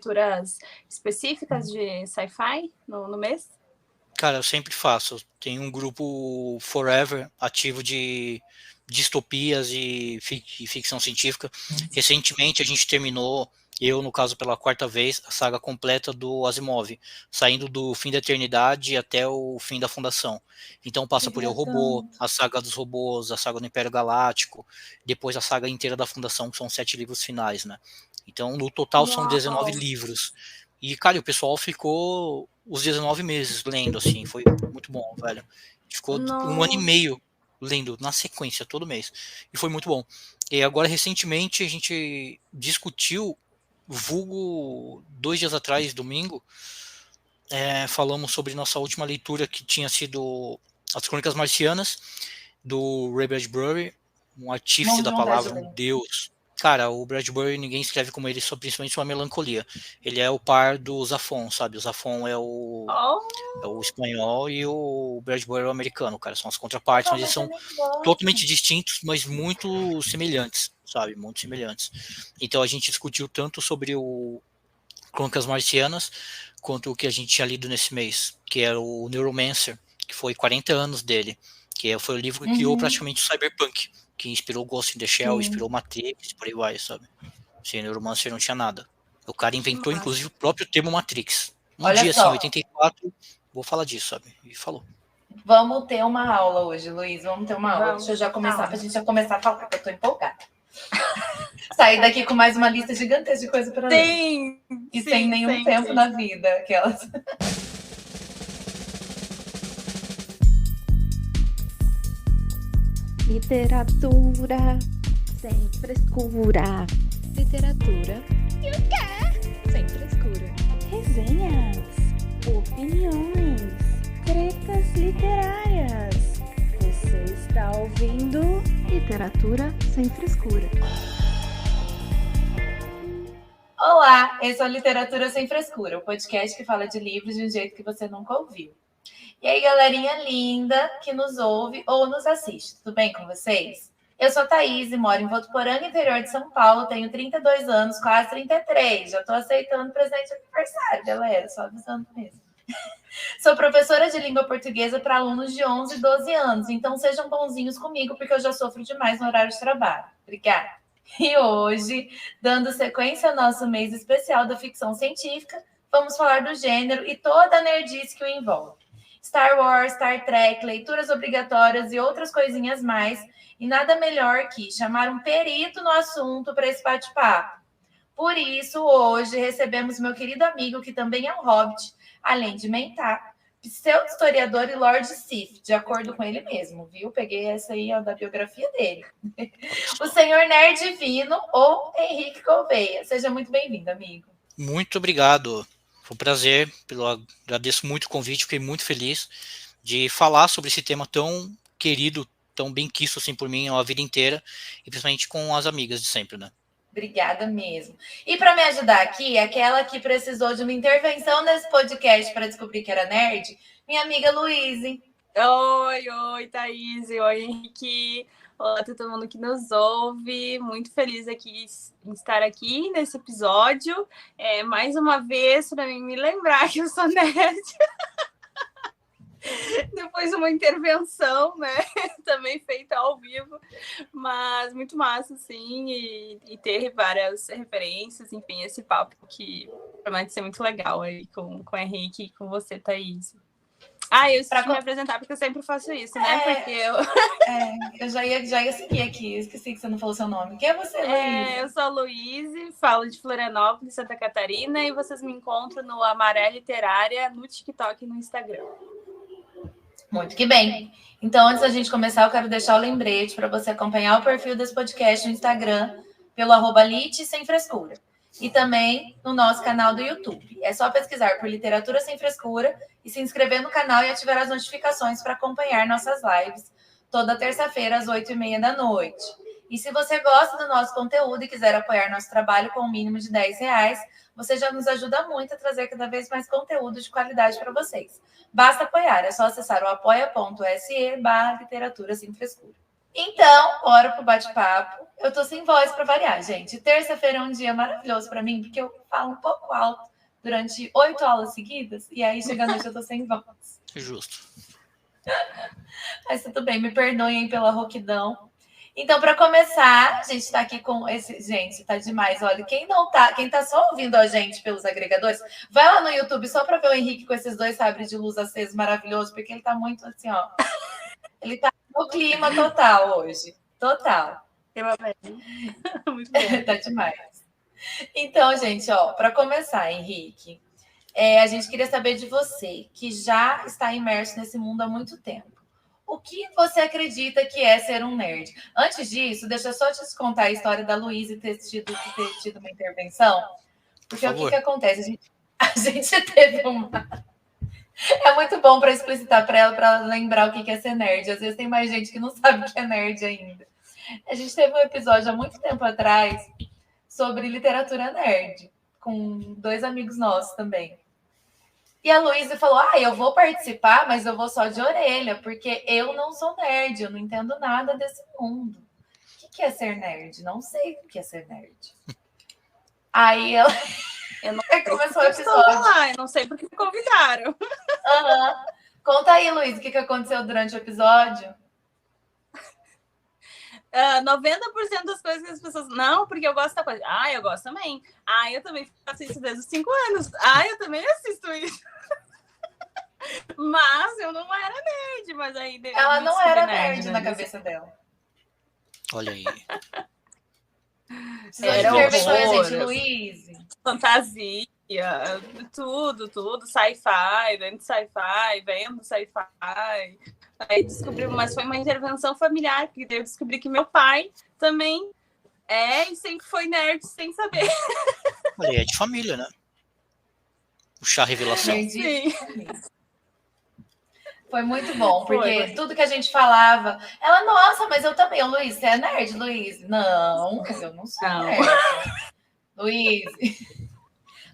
leituras específicas de sci-fi no mês? Cara, eu sempre faço. Eu tenho um grupo forever ativo de distopias e ficção científica. Recentemente a gente terminou, eu no caso pela quarta vez, a saga completa do Asimov, saindo do fim da eternidade até o fim da fundação. Então passa por Eu, Robô, a saga dos robôs, a saga do Império Galáctico, depois a saga inteira da fundação, que são 7 livros finais, né? Então no total são 19 livros. E, cara, o pessoal ficou os 19 meses lendo, assim, foi muito bom, velho. Ficou um ano e meio lendo na sequência, todo mês. E foi muito bom. E agora, recentemente, a gente discutiu, vulgo 2 dias atrás, domingo, falamos sobre nossa última leitura, que tinha sido As Crônicas Marcianas, do Ray Bradbury, um artífice da palavra, um deus. Cara, o Bradbury, ninguém escreve como ele, só principalmente sua melancolia. Ele é o par do Zafon, sabe? O Zafon é o espanhol e o Bradbury é o americano, cara. São as contrapartes, mas eles são totalmente distintos, mas muito semelhantes, sabe? Muito semelhantes. Então a gente discutiu tanto sobre o Crônicas Marcianas, quanto o que a gente tinha lido nesse mês, que era o Neuromancer, que foi 40 anos dele, que foi o livro que criou praticamente o Cyberpunk, que inspirou Ghost in the Shell, inspirou Matrix, por aí vai, sabe? Sem Neuromancer não tinha nada. O cara inventou, inclusive, o próprio termo Matrix. Dia, assim, em 84, vou falar disso, sabe? E falou. Vamos ter uma aula hoje, Luiz. Vamos ter uma aula. Deixa eu já começar, pra gente já começar a falar, que eu tô empolgada. Sair daqui com mais uma lista gigantesca de coisa para ler. E sem nenhum tempo na vida. Aquelas. Literatura sem frescura. Literatura e o quê? Sem frescura. Resenhas, opiniões, tretas literárias. Você está ouvindo Literatura Sem Frescura. Olá, esse é o Literatura Sem Frescura, o podcast que fala de livros de um jeito que você nunca ouviu. E aí, galerinha linda que nos ouve ou nos assiste, tudo bem com vocês? Eu sou a Thaís e moro em Votuporanga, interior de São Paulo, tenho 32 anos, quase 33. Já estou aceitando presente de aniversário, galera, só avisando mesmo. Sou professora de língua portuguesa para alunos de 11 e 12 anos, então sejam bonzinhos comigo, porque eu já sofro demais no horário de trabalho. Obrigada. E hoje, dando sequência ao nosso mês especial da ficção científica, vamos falar do gênero e toda a nerdice que o envolve. Star Wars, Star Trek, leituras obrigatórias e outras coisinhas mais, e nada melhor que chamar um perito no assunto para esse bate-papo. Por isso, hoje, recebemos meu querido amigo, que também é um hobbit, além de mentar, pseudo-historiador e Lord Sif, de acordo com ele mesmo, viu? Peguei essa aí da biografia dele. O senhor Nerd Divino, ou Henrique Gouveia. Seja muito bem-vindo, amigo. Muito obrigado. Foi um prazer. Agradeço muito o convite, fiquei muito feliz de falar sobre esse tema tão querido, tão bem quisto assim por mim a vida inteira, e principalmente com as amigas de sempre, né? Obrigada mesmo. E para me ajudar aqui, aquela que precisou de uma intervenção nesse podcast para descobrir que era nerd, minha amiga Luíse. Oi, Thaís. Oi, Henrique. Olá, todo mundo que nos ouve. Muito feliz aqui em estar aqui nesse episódio. Mais uma vez, para me lembrar que eu sou nerd. Depois de uma intervenção, né? Também feita ao vivo, mas muito massa, sim, e ter várias referências, enfim, esse papo que promete ser muito legal aí com o Henrique e com você, Thaís. Eu esqueci de me apresentar, porque eu sempre faço isso, né? Porque eu já ia seguir aqui, esqueci que você não falou seu nome. Quem é você, Luíse? Eu sou a Luíse, falo de Florianópolis, Santa Catarina, e vocês me encontram no Amaré Literária, no TikTok e no Instagram. Muito que bem. Então, antes da gente começar, eu quero deixar o lembrete para você acompanhar o perfil desse podcast no Instagram, pelo @lit sem frescura. E também no nosso canal do YouTube. É só pesquisar por Literatura Sem Frescura e se inscrever no canal e ativar as notificações para acompanhar nossas lives toda terça-feira às 8h30 da noite. E se você gosta do nosso conteúdo e quiser apoiar nosso trabalho com o mínimo de R$10, você já nos ajuda muito a trazer cada vez mais conteúdo de qualidade para vocês. Basta apoiar, é só acessar o apoia.se/literatura sem frescura. Então, bora pro bate-papo. Eu tô sem voz para variar, gente. Terça-feira é um dia maravilhoso para mim, porque eu falo um pouco alto durante 8 aulas seguidas, e aí chega a noite eu tô sem voz. Justo. Mas tudo bem, me perdoem pela rouquidão. Então, para começar, a gente está aqui com esse. Gente, tá demais. Olha, quem tá só ouvindo a gente pelos agregadores, vai lá no YouTube só para ver o Henrique com esses 2 sabres de luz acesos maravilhosos, porque ele tá muito assim, ó. Ele tá no clima total hoje. Total. Eu amei. Muito bom. Tá demais. Então, gente, ó, para começar, Henrique, a gente queria saber de você, que já está imerso nesse mundo há muito tempo. O que você acredita que é ser um nerd? Antes disso, deixa eu só te contar a história da Luísa ter tido uma intervenção. Porque o que acontece? A gente teve uma... É muito bom para explicitar para ela, para lembrar o que é ser nerd. Às vezes tem mais gente que não sabe o que é nerd ainda. A gente teve um episódio há muito tempo atrás sobre literatura nerd, com 2 amigos nossos também. E a Luísa falou, eu vou participar, mas eu vou só de orelha, porque eu não sou nerd, eu não entendo nada desse mundo. O que é ser nerd? Não sei o que é ser nerd. Aí ela... começou o episódio. Eu não sei porque me convidaram. Conta aí, Luísa, o que aconteceu durante o episódio? 90% das coisas que as pessoas... Não, porque eu gosto da coisa. Eu gosto também. Eu também faço isso desde os 5 anos. Eu também assisto isso. Mas eu não era nerd. Mas aí ela não era nerd na cabeça dela. Olha aí. Era horror, gente, Luísa. Fantasia, tudo. Sci-fi, vendo sci-fi. Aí descobri, mas foi uma intervenção familiar, porque eu descobri que meu pai também e sempre foi nerd sem saber. Olha, é de família, né? O chá revelação. Sim. Foi muito bom, porque tudo que a gente falava, ela, nossa, mas eu também. Luiz, você é nerd, Luiz? Não, eu não sou nerd. Luiz.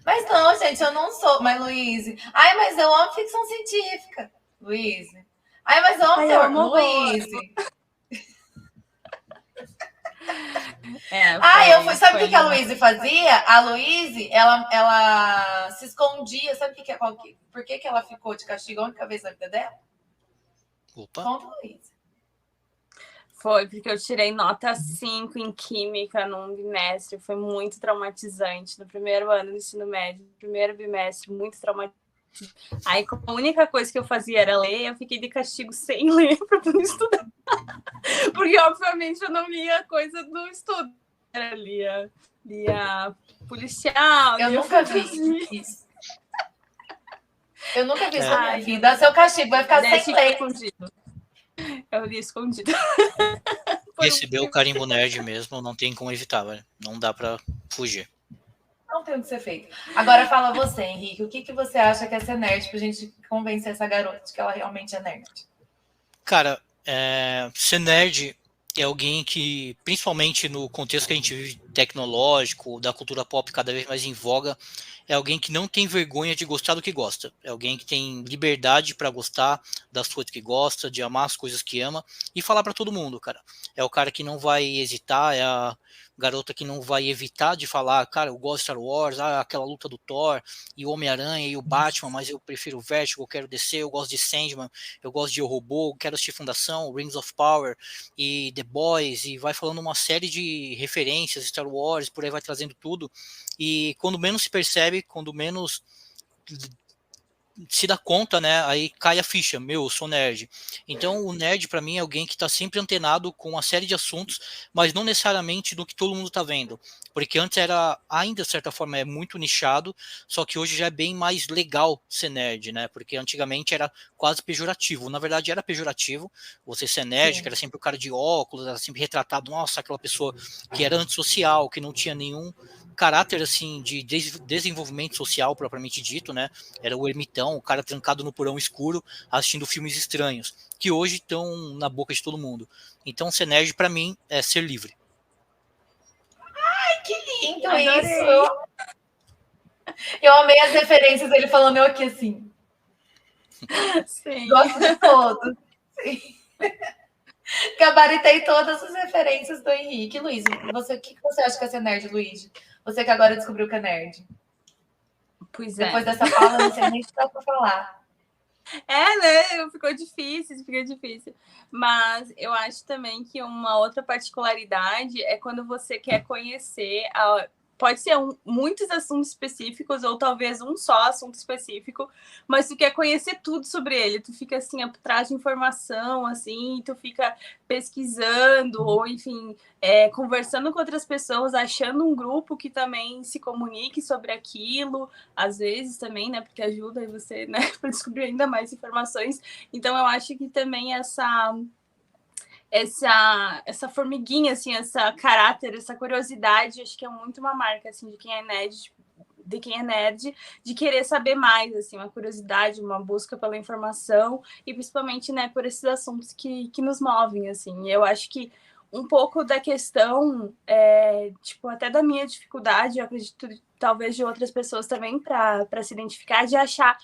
Mas não, gente, eu não sou. Mas, Luiz. Mas eu amo ficção científica. Luiz. Mas eu amo terror. Luiz. Sabe o que a Luísa fazia? A Luísa, ela se escondia. Sabe por que ela ficou de castigo a única vez na vida dela? Opa. Conta, Luísa. Foi porque eu tirei nota 5 em química num bimestre. Foi muito traumatizante. No primeiro ano do ensino médio, primeiro bimestre, muito traumatizante. Aí, a única coisa que eu fazia era ler, eu fiquei de castigo sem ler para poder estudar. Porque, obviamente, eu não lia coisa do estudo. Eu lia policial. Eu nunca vi isso. Eu nunca vi isso na minha vida. Seu castigo vai ficar sem ler. Escondido. Eu li escondido. Recebeu o carimbo nerd mesmo, não tem como evitar, velho. Não dá para fugir. Não tem o que ser feito. Agora fala você, Henrique, o que você acha que é ser nerd pra gente convencer essa garota de que ela realmente é nerd? Cara, ser nerd é alguém que, principalmente no contexto que a gente vive tecnológico, da cultura pop cada vez mais em voga, é alguém que não tem vergonha de gostar do que gosta. É alguém que tem liberdade para gostar das coisas que gosta, de amar as coisas que ama e falar para todo mundo, cara. É o cara que não vai hesitar, é a garota que não vai evitar de falar, cara, eu gosto de Star Wars, aquela luta do Thor, e o Homem-Aranha e o Batman, mas eu prefiro o Vertigo, eu quero descer, eu gosto de Sandman, eu gosto de Eu, Robô, eu quero assistir Fundação, Rings of Power e The Boys, e vai falando uma série de referências, Star Wars, por aí vai trazendo tudo, e quando menos se percebe, quando menos se dá conta, né, aí cai a ficha, eu sou nerd. Então o nerd para mim é alguém que está sempre antenado com uma série de assuntos, mas não necessariamente do que todo mundo está vendo, porque antes era, ainda de certa forma é muito nichado, só que hoje já é bem mais legal ser nerd, né, porque antigamente era quase pejorativo, na verdade era pejorativo, você ser nerd, que era sempre o cara de óculos, era sempre retratado, nossa, aquela pessoa que era antissocial, que não tinha nenhum caráter assim de desenvolvimento social propriamente dito, né, era o ermitão, o cara trancado no porão escuro assistindo filmes estranhos, que hoje estão na boca de todo mundo. Então ser nerd pra mim é ser livre. Ai, que lindo isso! Eu amei as referências dele falando eu aqui assim. Sim. Gosto de todos. Sim. Gabaritei todas as referências do Henrique. Luiz, o que você acha que é ser nerd, Luiz? Você que agora descobriu que é nerd. Pois é. Depois dessa fala, não sei nem o que dá para falar. Né? Ficou difícil. Mas eu acho também que uma outra particularidade é quando você quer conhecer pode ser muitos assuntos específicos ou talvez um só assunto específico, mas tu quer conhecer tudo sobre ele, tu fica assim atrás de informação, assim, tu fica pesquisando ou enfim, conversando com outras pessoas, achando um grupo que também se comunique sobre aquilo, às vezes também, né, porque ajuda aí você, né, para descobrir ainda mais informações. Então eu acho que também essa formiguinha, assim, essa caráter, essa curiosidade, acho que é muito uma marca, assim, de quem é nerd, de querer saber mais, assim, uma curiosidade, uma busca pela informação e principalmente, né, por esses assuntos que nos movem, assim. Eu acho que um pouco da questão, tipo, até da minha dificuldade, eu acredito talvez de outras pessoas também para se identificar, de achar,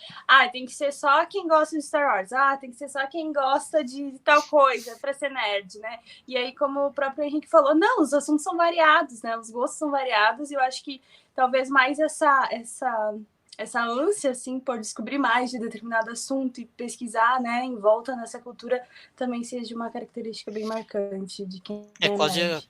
tem que ser só quem gosta de Star Wars, tem que ser só quem gosta de tal coisa para ser nerd, né? E aí, como o próprio Henrique falou, não, os assuntos são variados, né? Os gostos são variados e eu acho que talvez mais essa ânsia, assim, por descobrir mais de determinado assunto e pesquisar, né, em volta nessa cultura também seja uma característica bem marcante de quem é quase nerd.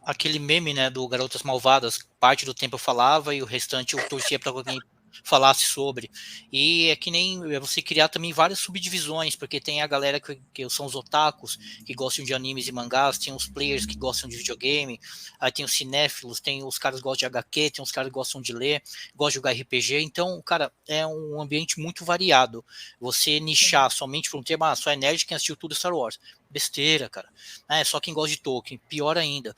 Aquele meme, né, do Garotas Malvadas, parte do tempo eu falava e o restante eu torcia para alguém falasse sobre. E é que nem você criar também várias subdivisões, porque tem a galera que são os otakus, que gostam de animes e mangás, tem os players que gostam de videogame, aí tem os cinéfilos, tem os caras que gostam de HQ, tem os caras que gostam de ler, gostam de jogar RPG. Então, cara, é um ambiente muito variado. Você nichar somente por um tema, só é nerd quem assistiu tudo Star Wars. Besteira, cara. Só quem gosta de Tolkien, pior ainda.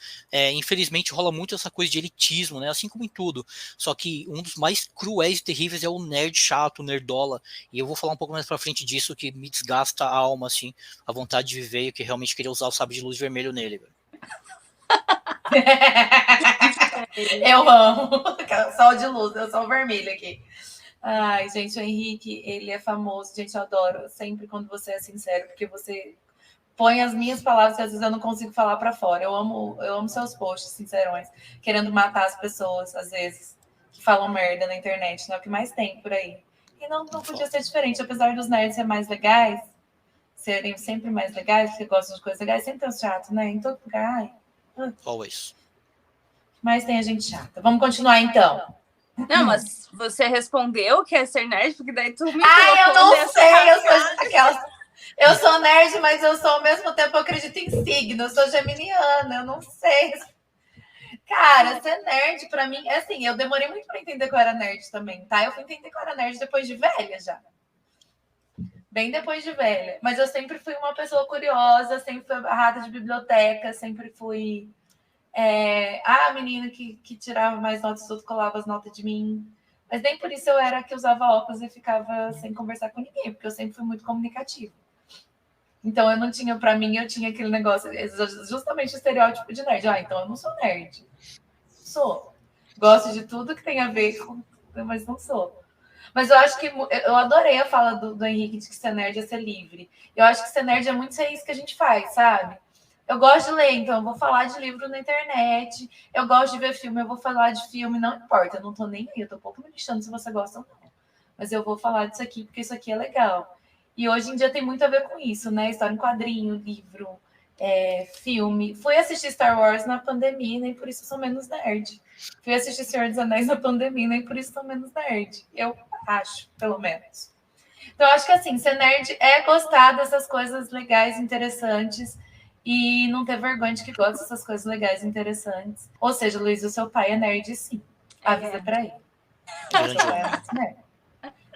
Infelizmente rola muito essa coisa de elitismo, né? Assim como em tudo. Só que um dos mais cruéis e terríveis é o nerd chato, o nerdola. E eu vou falar um pouco mais pra frente disso, que me desgasta a alma, assim, a vontade de viver e que realmente queria usar o sabre de luz vermelho nele, velho. Eu amo. Sol de luz, eu sou vermelho aqui. Ai, gente, o Henrique, ele é famoso. Gente, eu adoro sempre quando você é sincero, porque você põe as minhas palavras que às vezes eu não consigo falar para fora. Eu amo seus posts sincerões, querendo matar as pessoas, às vezes, que falam merda na internet, né? O que mais tem por aí. E não podia ser diferente, apesar dos nerds serem mais legais, serem sempre mais legais, porque gostam de coisas legais, sempre tem os chatos, né? Em todo lugar. Always. Mas tem a gente chata. Vamos continuar, então. Não, mas você respondeu que é ser nerd, porque daí tu me eu não sei, eu sou aquelas... Eu sou nerd, mas eu sou ao mesmo tempo, eu acredito em signo, eu sou geminiana, eu não sei. Cara, ser nerd pra mim, é assim, eu demorei muito pra entender que eu era nerd também, tá? Eu fui entender que eu era nerd depois de velha já. Bem depois de velha. Mas eu sempre fui uma pessoa curiosa, sempre fui a rata de biblioteca, sempre fui a menina que tirava mais notas, os outros colavam as notas de mim. Mas nem por isso eu era que usava óculos e ficava sem conversar com ninguém, porque eu sempre fui muito comunicativa. Então, eu não tinha, para mim, eu tinha aquele negócio, justamente o estereótipo de nerd. Então eu não sou nerd. Sou. Gosto de tudo que tem a ver com... Mas não sou. Mas eu acho que... Eu adorei a fala do Henrique de que ser nerd é ser livre. Eu acho que ser nerd é muito ser isso que a gente faz, sabe? Eu gosto de ler, então eu vou falar de livro na internet. Eu gosto de ver filme, eu vou falar de filme. Não importa, eu não tô nem aí. Eu tô um pouco me lixando se você gosta ou não. Mas eu vou falar disso aqui, porque isso aqui é legal. E hoje em dia tem muito a ver com isso, né? História em quadrinho, livro, filme. Fui assistir Star Wars na pandemia, nem por isso sou menos nerd. Fui assistir Senhor dos Anéis na pandemia, nem por isso sou menos nerd. Eu acho, pelo menos. Então, eu acho que assim, ser nerd é gostar dessas coisas legais, interessantes, e não ter vergonha de que gosta dessas coisas legais, interessantes. Ou seja, Luiz, o seu pai é nerd, sim. Avisa pra ele. Grande homem.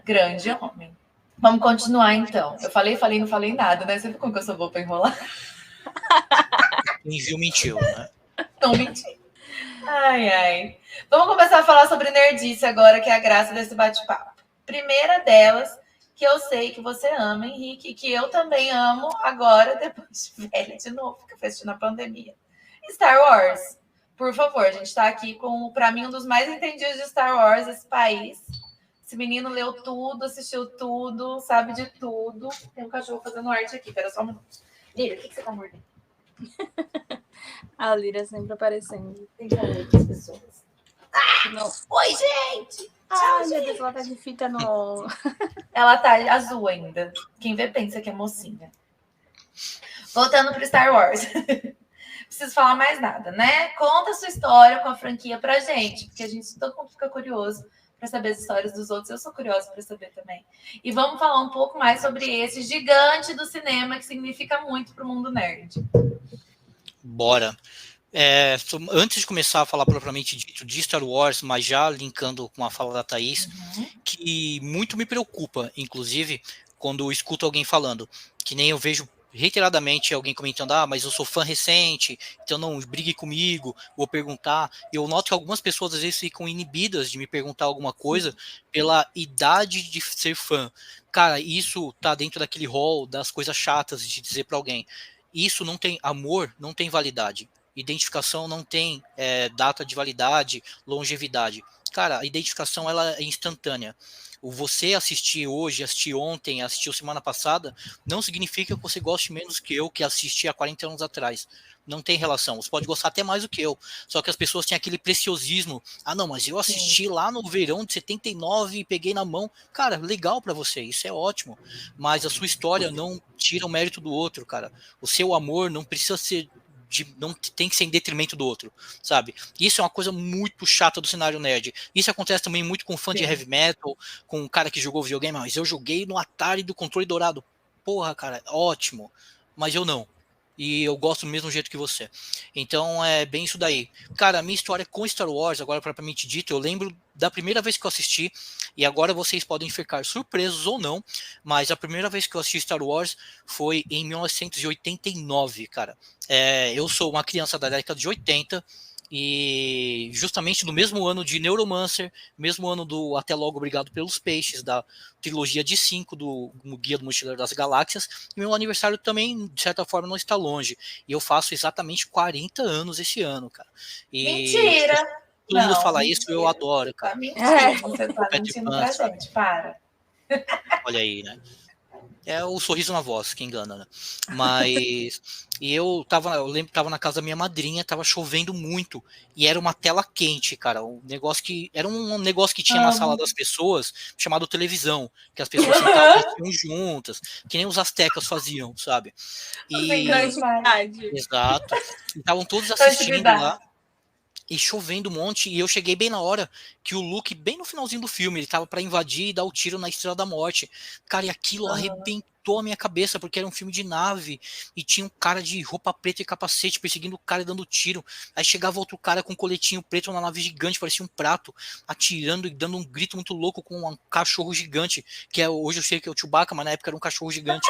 Grande homem. Vamos continuar, então. Eu falei, não falei nada, né? Você viu como que eu sou boa para enrolar? Quem viu, mentiu, né? Não menti. Ai. Vamos começar a falar sobre nerdice agora, que é a graça desse bate-papo. Primeira delas, que eu sei que você ama, Henrique, que eu também amo agora, depois de velha de novo, que eu fui assistir na pandemia. Star Wars. Por favor, a gente está aqui com, para mim, um dos mais entendidos de Star Wars desse país. Esse menino leu tudo, assistiu tudo, sabe de tudo. Tem um cachorro fazendo arte aqui. Pera só um minuto. Lira, o que você tá mordendo? A Lyra sempre aparecendo. Tem que falar com as pessoas. Não. Oi, gente! Ai, meu Deus, ela tá de fita no... Ela tá azul ainda. Quem vê pensa que é mocinha. Voltando pro Star Wars. Preciso falar mais nada, né? Conta a sua história com a franquia pra gente, porque todo mundo fica curioso para saber as histórias dos outros. Eu sou curiosa para saber também. E vamos falar um pouco mais sobre esse gigante do cinema que significa muito pro mundo nerd. Bora. Antes de começar a falar propriamente dito de Star Wars, mas já linkando com a fala da Thaís, que muito me preocupa, inclusive, quando eu escuto alguém falando, que nem eu vejo reiteradamente alguém comentando, mas eu sou fã recente, então não brigue comigo, vou perguntar. Eu noto que algumas pessoas às vezes ficam inibidas de me perguntar alguma coisa pela idade de ser fã. Cara, isso tá dentro daquele rol das coisas chatas de dizer para alguém. Isso não tem amor, não tem validade. Identificação não tem data de validade, longevidade. Cara, a identificação ela é instantânea. Você assistir hoje, assistir ontem, assistiu semana passada, não significa que você goste menos que eu, que assisti há 40 anos atrás. Não tem relação. Você pode gostar até mais do que eu. Só que as pessoas têm aquele preciosismo. Não, mas eu assisti lá no verão de 79 e peguei na mão. Cara, legal pra você, isso é ótimo. Mas a sua história não tira o mérito do outro, cara. O seu amor não precisa ser... não tem que ser em detrimento do outro, sabe? Isso é uma coisa muito chata do cenário nerd. Isso acontece também muito com fã de heavy metal, com um cara que jogou videogame, mas eu joguei no Atari do controle dourado. Porra, cara, ótimo. Mas eu não. E eu gosto do mesmo jeito que você. Então é bem isso daí. Cara, a minha história com Star Wars, agora propriamente dito, eu lembro da primeira vez que eu assisti, e agora vocês podem ficar surpresos ou não, mas a primeira vez que eu assisti Star Wars foi em 1989, cara. Eu sou uma criança da década de 80, e justamente no mesmo ano de Neuromancer, mesmo ano do Até Logo, Obrigado pelos Peixes, da trilogia de 5 do Guia do Mochileiro das Galáxias, e meu aniversário também, de certa forma, não está longe. E eu faço exatamente 40 anos esse ano, cara. Mentira! Todo mundo fala isso, eu adoro, cara. Mentira, você tá mentindo pra gente, para. Olha aí, né? É o sorriso na voz que engana, né? Mas... eu lembro que tava na casa da minha madrinha, tava chovendo muito, e era uma tela quente, cara. Era um negócio que tinha na sala das pessoas, chamado televisão, que as pessoas sentavam e assistiam juntas, que nem os astecas faziam, sabe? Exato. Estavam todos assistindo lá. E chovendo um monte, e eu cheguei bem na hora que o Luke, bem no finalzinho do filme, ele tava pra invadir e dar o tiro na Estrela da Morte. Cara, e aquilo arrebentou a minha cabeça, porque era um filme de nave, e tinha um cara de roupa preta e capacete perseguindo o cara e dando tiro. Aí chegava outro cara com um coletinho preto na nave gigante, parecia um prato, atirando e dando um grito muito louco com um cachorro gigante, que hoje eu sei que é o Chewbacca, mas na época era um cachorro gigante.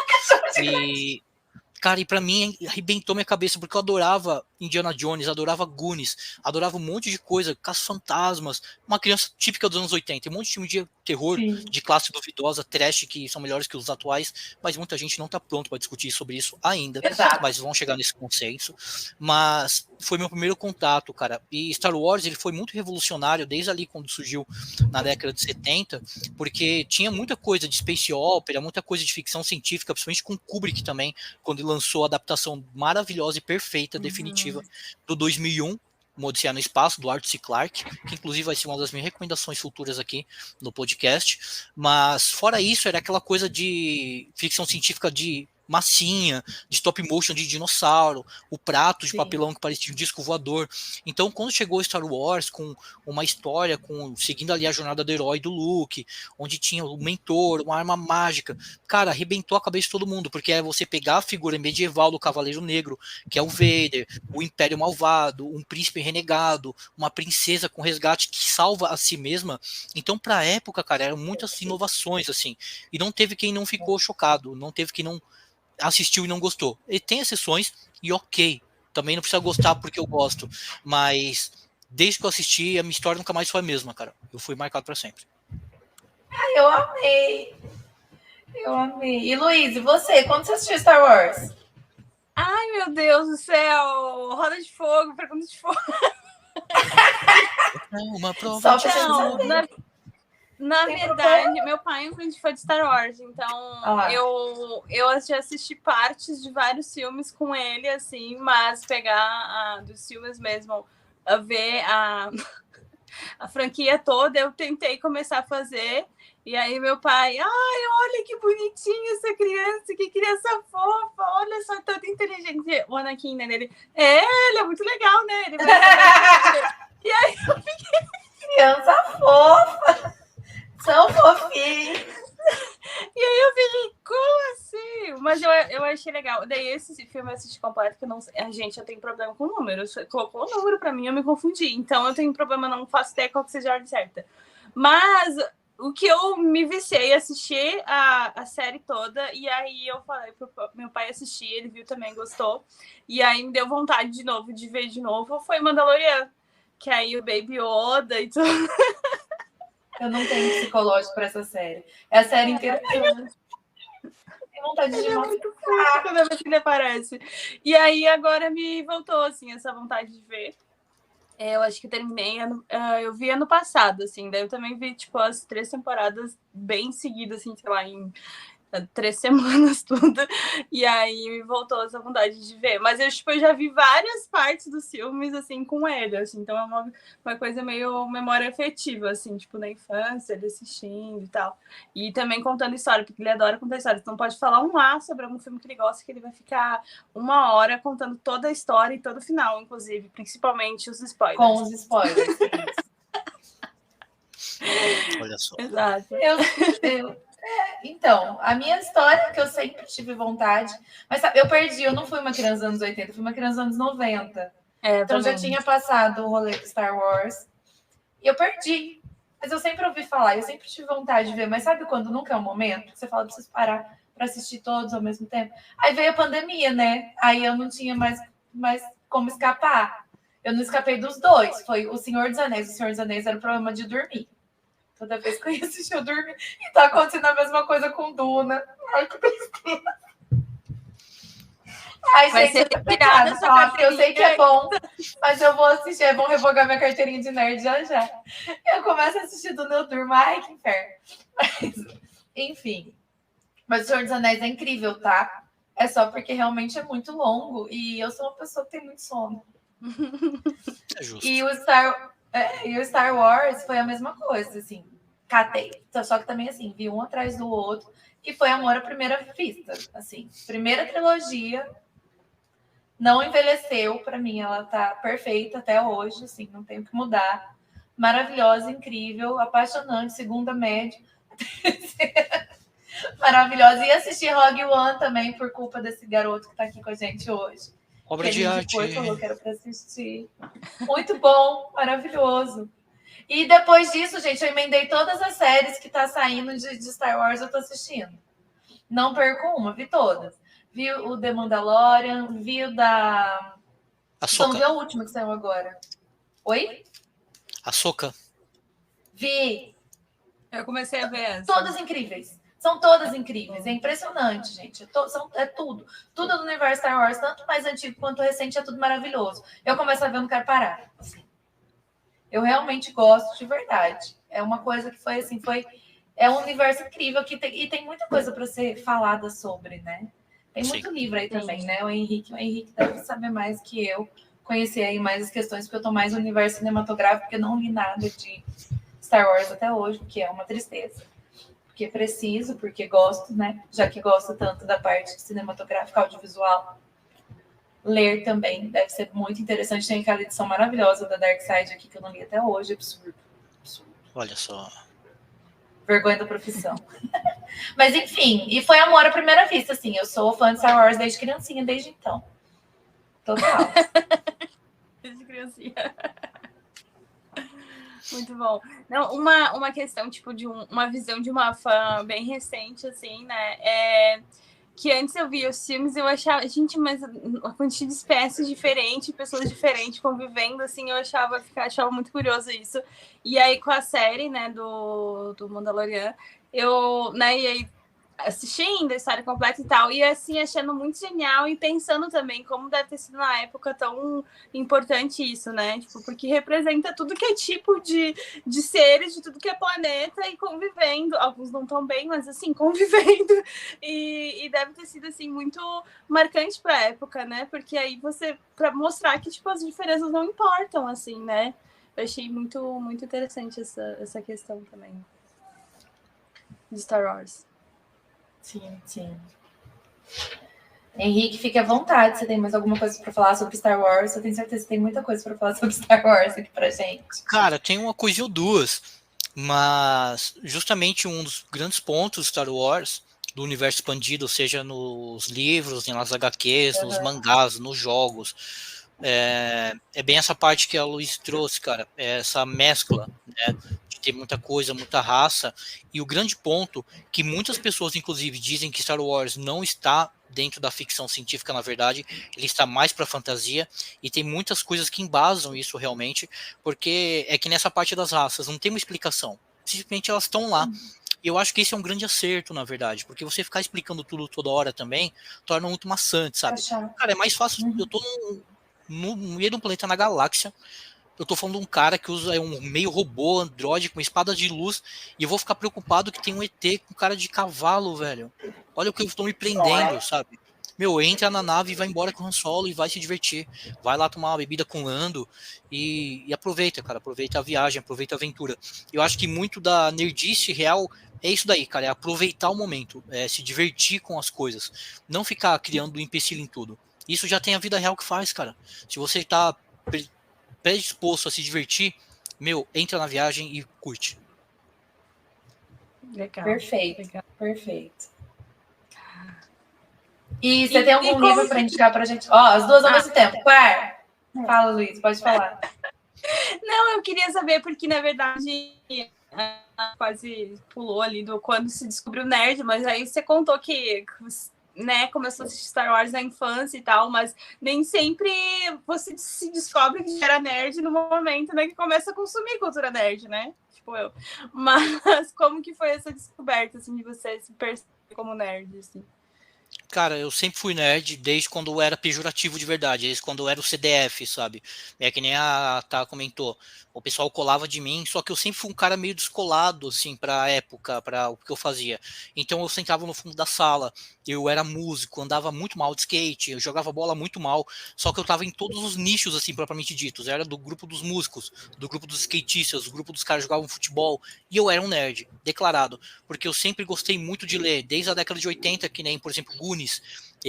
Cara, e pra mim arrebentou minha cabeça, porque eu adorava Indiana Jones, adorava Goonies, adorava um monte de coisa, Caça-Fantasmas, uma criança típica dos anos 80, um monte de filme de terror, de classe duvidosa, trash, que são melhores que os atuais, mas muita gente não tá pronto para discutir sobre isso ainda, mas vão chegar nesse consenso. Mas foi meu primeiro contato, cara, e Star Wars, ele foi muito revolucionário, desde ali quando surgiu na década de 70, porque tinha muita coisa de space opera, muita coisa de ficção científica, principalmente com Kubrick também, quando ele lançou a adaptação maravilhosa e perfeita, definitiva, do 2001, Uma Odisseia no Espaço, do Arthur C. Clarke, que inclusive vai ser uma das minhas recomendações futuras aqui no podcast. Mas fora isso, era aquela coisa de ficção científica de massinha, de stop motion de dinossauro, o prato de papelão que parecia um disco voador. Então, quando chegou Star Wars com uma história, seguindo ali a jornada do herói do Luke, onde tinha o mentor, uma arma mágica, cara, arrebentou a cabeça de todo mundo, porque é você pegar a figura medieval do Cavaleiro Negro, que é o Vader, o Império Malvado, um príncipe renegado, uma princesa com resgate que salva a si mesma. Então, pra época, cara, eram muitas inovações, assim, e não teve quem não ficou chocado, não teve quem não assistiu e não gostou. Ele tem exceções, e ok, também não precisa gostar porque eu gosto, mas desde que eu assisti, a minha história nunca mais foi a mesma, cara. Eu fui marcado pra sempre. Eu amei. E Luiz, e você? Quando você assistiu Star Wars? Ai, meu Deus do céu! Roda de fogo, pergunta de fogo. Uma prova de fogo. Na verdade, meu pai é um grande fã de Star Wars, então eu já assisti partes de vários filmes com ele, assim, mas pegar dos filmes mesmo, a ver a franquia toda, eu tentei começar a fazer, e aí meu pai, olha que bonitinho essa criança, que criança fofa, olha só, toda inteligente. O Anakin, né, ele é muito legal, né? Ele e aí eu fiquei... Criança fofa! São fofinhos. E aí eu fiquei, como assim? Mas eu achei legal. Daí esse filme eu assisti completo, que eu não sei. Gente, eu tenho problema com números. Colocou o número pra mim, eu me confundi. Então eu tenho problema, não faço ideia qual que seja a ordem certa. Mas o que eu me viciei, assistir a série toda, e aí eu falei pro meu pai assistir, ele viu também, gostou. E aí me deu vontade de novo, de ver de novo, foi Mandalorian. Que aí o Baby Yoda e tudo. Eu não tenho psicológico para essa série. É a série inteira. Tenho vontade de mostrar. Toda vez que ele aparece. E aí agora me voltou assim essa vontade de ver. Eu acho que terminei eu vi ano passado, assim. Daí eu também vi tipo as 3 temporadas bem seguidas, assim, sei lá, em 3 semanas, tudo. E aí me voltou essa vontade de ver. Mas eu já vi várias partes dos filmes, assim, com ele, assim. Então é uma coisa meio memória afetiva, assim, tipo, na infância, ele assistindo e tal. E também contando história, porque ele adora contar história. Então pode falar sobre algum filme que ele gosta, que ele vai ficar 1 hora contando toda a história e todo o final, inclusive, principalmente os spoilers. Com os spoilers, Olha só. Exato. Então, a minha história, que eu sempre tive vontade, mas sabe, eu não fui uma criança dos anos 80, eu fui uma criança dos anos 90. Então já tinha passado o rolê do Star Wars e eu perdi. Mas eu sempre ouvi falar, eu sempre tive vontade de ver, mas sabe quando nunca é o momento? Você fala, preciso parar para assistir todos ao mesmo tempo. Aí veio a pandemia, né? Aí eu não tinha mais como escapar. Eu não escapei dos dois. Foi o Senhor dos Anéis. O Senhor dos Anéis era o problema de dormir. Toda vez que eu ia assistir, eu dormi. E tá acontecendo a mesma coisa com Duna. Ai, que besteira. Ai, gente, eu sei que é bom, mas eu vou assistir. É bom revogar minha carteirinha de nerd já. Eu começo a assistir Duna, eu durmo. Ai, que inferno. Mas, enfim. Mas o Senhor dos Anéis é incrível, tá? É só porque realmente é muito longo. E eu sou uma pessoa que tem muito sono. É justo. E o Star Wars foi a mesma coisa, assim. Catei. Só que também, assim, vi um atrás do outro. E foi amor à primeira vista. Assim, primeira trilogia. Não envelheceu. Para mim, ela tá perfeita até hoje. Assim, não tem o que mudar. Maravilhosa, incrível, apaixonante. Segunda média. Maravilhosa. E assisti Rogue One também por culpa desse garoto que tá aqui com a gente hoje. Obra de arte. Falou que era para assistir. Muito bom, maravilhoso. E depois disso, gente, eu emendei todas as séries que tá saindo de Star Wars, eu tô assistindo. Não perco uma, vi todas. Vi o The Mandalorian, vi o da... Ahsoka. Não vi a última que saiu agora. Oi? Ahsoka. Vi. Eu comecei a ver essa. Todas incríveis. São todas incríveis. É impressionante, gente. É tudo. Tudo do universo Star Wars, tanto mais antigo quanto recente, é tudo maravilhoso. Eu começo a ver, eu não quero parar. Assim. Eu realmente gosto de verdade. É uma coisa que foi assim, é um universo incrível que tem muita coisa para ser falada sobre, né? Tem muito livro aí também, né? O Henrique deve saber mais que eu, conhecer aí mais as questões, porque eu tô mais no universo cinematográfico, porque eu não li nada de Star Wars até hoje, o que é uma tristeza. Porque preciso, porque gosto, né? Já que gosto tanto da parte cinematográfica, audiovisual. Ler também deve ser muito interessante. Tem aquela edição maravilhosa da Dark Side aqui que eu não li até hoje. Absurdo. Olha só. Vergonha da profissão. Mas enfim, e foi amor à primeira vista, assim. Eu sou fã de Star Wars desde criancinha, desde então. Total. Desde criancinha. Muito bom. Não, uma questão, tipo, de uma visão de uma fã bem recente, assim, né? Que antes eu via os filmes, eu achava, gente, mas uma quantidade de espécies diferentes, pessoas diferentes convivendo, assim, eu achava muito curioso isso. E aí, com a série, né, do Mandalorian, né, e aí assistindo a história completa e tal, e assim, achando muito genial e pensando também como deve ter sido na época tão importante isso, né? Tipo, porque representa tudo que é tipo de seres, de tudo que é planeta e convivendo. Alguns não tão bem, mas assim, convivendo. E deve ter sido, assim, muito marcante pra época, né? Porque aí você, pra mostrar que, tipo, as diferenças não importam, assim, né? Eu achei muito, muito interessante essa questão também de Star Wars. Sim. Henrique, fique à vontade. Você tem mais alguma coisa para falar sobre Star Wars? Eu tenho certeza que tem muita coisa para falar sobre Star Wars aqui pra gente. Cara, tem uma coisa ou duas, mas justamente um dos grandes pontos Star Wars, do universo expandido, seja nos livros, nas HQs, nos mangás, nos jogos, é bem essa parte que a Luiz trouxe, cara, essa mescla, né, de ter muita coisa, muita raça, e o grande ponto que muitas pessoas, inclusive, dizem que Star Wars não está dentro da ficção científica, na verdade, ele está mais para fantasia, e tem muitas coisas que embasam isso realmente, porque é que nessa parte das raças não tem uma explicação, simplesmente elas estão lá. E eu acho que esse é um grande acerto, na verdade, porque você ficar explicando tudo toda hora também torna muito maçante, sabe? Cara, é mais fácil, eu tô no meio de um planeta na galáxia, eu tô falando de um cara que usa um meio robô, androide, com uma espada de luz, e eu vou ficar preocupado que tem um ET com cara de cavalo, velho. Olha o que eu estou me prendendo, sabe? Meu, entra na nave e vai embora com o Han Solo e vai se divertir. Vai lá tomar uma bebida com o Lando e aproveita, cara. Aproveita a viagem, aproveita a aventura. Eu acho que muito da nerdice real é isso daí, cara. É aproveitar o momento, é se divertir com as coisas. Não ficar criando empecilho em tudo. Isso já tem a vida real que faz, cara. Se você tá predisposto a se divertir, meu, entra na viagem e curte. Legal. Perfeito. E você tem algum livro para indicar pra gente? Ó, as duas ao mesmo tempo. Fala, Luiz, pode falar. Não, eu queria saber, porque na verdade quase pulou ali do quando se descobriu nerd, mas aí você contou que, né, começou a assistir Star Wars na infância e tal, mas nem sempre você se descobre que era nerd no momento, né, que começa a consumir cultura nerd, né? Tipo eu. Mas como que foi essa descoberta, assim, de você se perceber como nerd, assim? Cara, eu sempre fui nerd desde quando eu era pejorativo de verdade, desde quando eu era o CDF, sabe? É que nem a Tá comentou. O pessoal colava de mim, só que eu sempre fui um cara meio descolado, assim, pra época, pra o que eu fazia. Então eu sentava no fundo da sala, eu era músico, andava muito mal de skate, eu jogava bola muito mal, só que eu tava em todos os nichos, assim, propriamente ditos. Eu era do grupo dos músicos, do grupo dos skatistas, do grupo dos caras que jogavam futebol, e eu era um nerd, declarado, porque eu sempre gostei muito de ler, desde a década de 80, que nem, por exemplo, Goonies.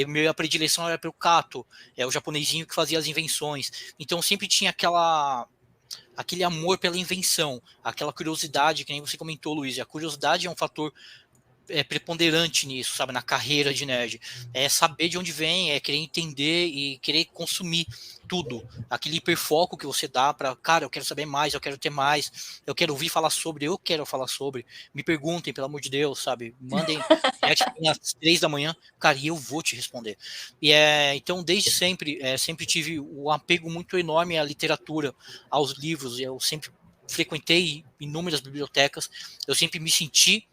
Minha predileção era pelo Kato, o japonesinho que fazia as invenções. Então sempre tinha aquele amor pela invenção, aquela curiosidade, que nem você comentou, Luiz. A curiosidade é um fator preponderante nisso, sabe, na carreira de nerd. É saber de onde vem, é querer entender e querer consumir tudo. Aquele hiperfoco que você dá para, cara, eu quero saber mais, eu quero ter mais, eu quero ouvir falar sobre, eu quero falar sobre. Me perguntem, pelo amor de Deus, sabe? Mandem às 3 da manhã, cara, e eu vou te responder. E então, desde sempre, sempre tive um apego muito enorme à literatura, aos livros. Eu sempre frequentei inúmeras bibliotecas, eu sempre me senti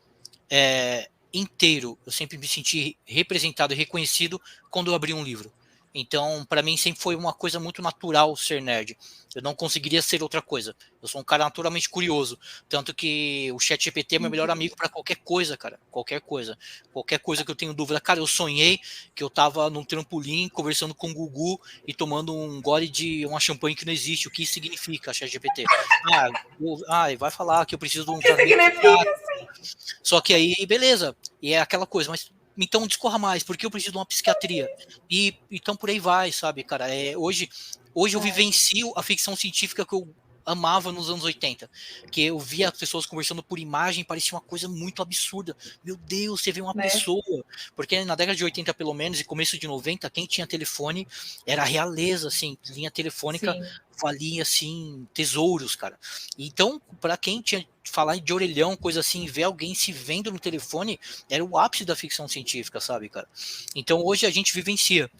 inteiro, eu sempre me senti representado e reconhecido quando eu abri um livro. Então, para mim sempre foi uma coisa muito natural ser nerd. Eu não conseguiria ser outra coisa. Eu sou um cara naturalmente curioso, tanto que o ChatGPT é meu melhor amigo para qualquer coisa, cara, qualquer coisa que eu tenho dúvida. Cara, eu sonhei que eu tava num trampolim conversando com o Gugu e tomando um gole de uma champanhe que não existe. O que isso significa, ChatGPT? Vai falar que eu preciso de um só que aí, beleza, e é aquela coisa, mas então discorra mais, porque eu preciso de uma psiquiatria. E então por aí vai, sabe, cara? Hoje eu vivencio a ficção científica que eu amava nos anos 80, que eu via as pessoas conversando por imagem, parecia uma coisa muito absurda. Meu Deus, você vê uma pessoa, porque na década de 80 pelo menos, e começo de 90, quem tinha telefone era a realeza, assim, linha telefônica valia, assim, tesouros, cara. Então, para quem tinha falar de orelhão, coisa assim, ver alguém se vendo no telefone, era o ápice da ficção científica, sabe, cara? Então hoje a gente vivencia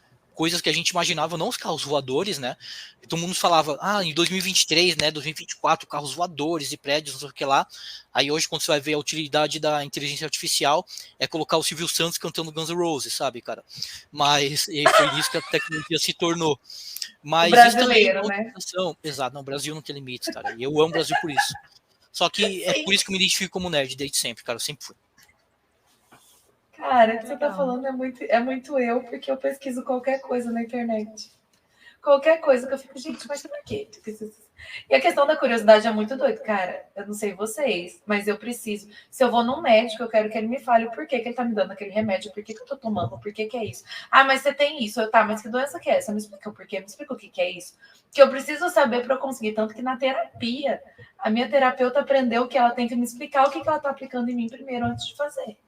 coisas que a gente imaginava, não os carros voadores, né? E todo mundo falava, em 2023, né, 2024, carros voadores e prédios, não sei o que lá. Aí hoje, quando você vai ver a utilidade da inteligência artificial, é colocar o Silvio Santos cantando Guns N' Roses, sabe, cara? Mas e foi isso que a tecnologia se tornou. Mas o brasileiro, né? Exato, não, o Brasil não tem limites, cara. E eu amo o Brasil por isso. Só que é por isso que eu me identifico como nerd desde sempre, cara. Eu sempre fui. Cara, o que você tá falando é muito eu, porque eu pesquiso qualquer coisa na internet. Qualquer coisa que eu fico, gente, mas por quê? E a questão da curiosidade é muito doida, cara. Eu não sei vocês, mas eu preciso. Se eu vou num médico, eu quero que ele me fale o porquê que ele tá me dando aquele remédio, por que eu tô tomando, por que é isso. Mas você tem isso. Tá, mas que doença que é essa? Me explica o porquê, me explica o que é isso. Que eu preciso saber para eu conseguir. Tanto que na terapia, a minha terapeuta aprendeu que ela tem que me explicar o que ela tá aplicando em mim primeiro antes de fazer.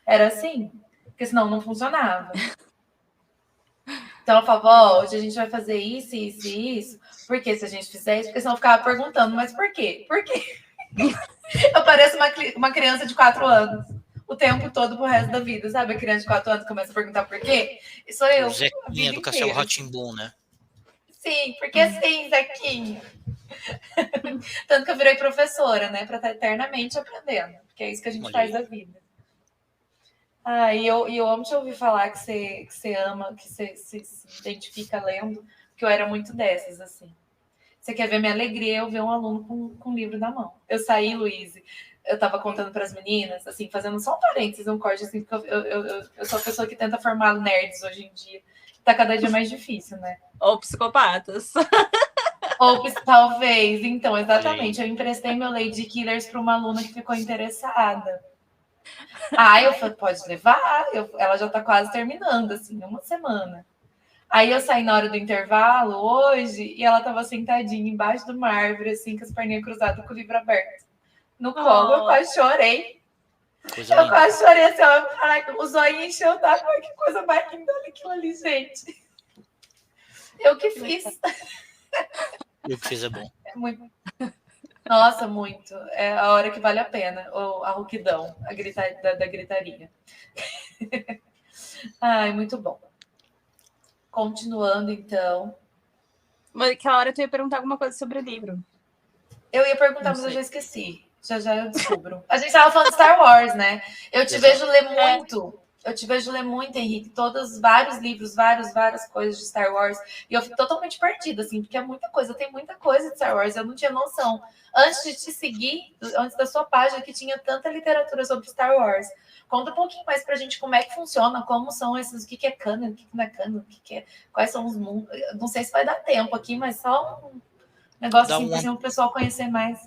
Era assim, porque senão não funcionava. Então ela falava, hoje a gente vai fazer isso, isso e isso. Por que se a gente fizer isso? Porque senão eu ficava perguntando, mas por quê? Por quê? Eu pareço uma criança de 4 anos. O tempo todo pro resto da vida, sabe? A criança de 4 anos começa a perguntar por quê. E sou eu. Zequinha do Castelo Rá-Tim-Bum, né? Sim, porque sim, Zequinha. Tanto que eu virei professora, né? Para estar eternamente aprendendo. Porque é isso que a gente faz da vida. E eu amo te ouvir falar que você ama, que você se identifica lendo, porque eu era muito dessas, assim. Você quer ver minha alegria, eu ver um aluno com um livro na mão. Eu saí, Luiz, eu tava contando para as meninas, assim, fazendo só um parênteses, um corte, assim, porque eu sou a pessoa que tenta formar nerds hoje em dia. Tá cada dia mais difícil, né? Ou psicopatas. Ou talvez, então, exatamente. Eu emprestei meu Lady Killers para uma aluna que ficou interessada. Eu falei, pode levar? Ela já tá quase terminando, assim, uma semana. Aí eu saí na hora do intervalo hoje e ela tava sentadinha embaixo de uma árvore, assim, com as perninhas cruzadas, com o livro aberto. No colo, eu quase chorei. Eu quase chorei assim, o zóio encheu d'água, que coisa mais linda, olha aquilo ali, gente. Eu que fiz. Eu que fiz é bom. É muito. Nossa, muito. É a hora que vale a pena. Ou a rouquidão, da gritaria. Muito bom. Continuando, então. Mas aquela hora tu ia perguntar alguma coisa sobre o livro. Eu ia perguntar, mas eu já esqueci. Já eu descubro. A gente estava falando de Star Wars, né? Eu te vejo ler muito. Eu te vejo ler muito, Henrique. Vários livros, várias coisas de Star Wars. E eu fico totalmente perdida, assim, porque é muita coisa. Tem muita coisa de Star Wars. Eu não tinha noção. Antes de te seguir, antes da sua página, que tinha tanta literatura sobre Star Wars. Conta um pouquinho mais pra gente como é que funciona, como são esses, o que é canon, o que não é canon, quais são os mundos. Não sei se vai dar tempo aqui, mas só um negócio assim, para o pessoal conhecer mais.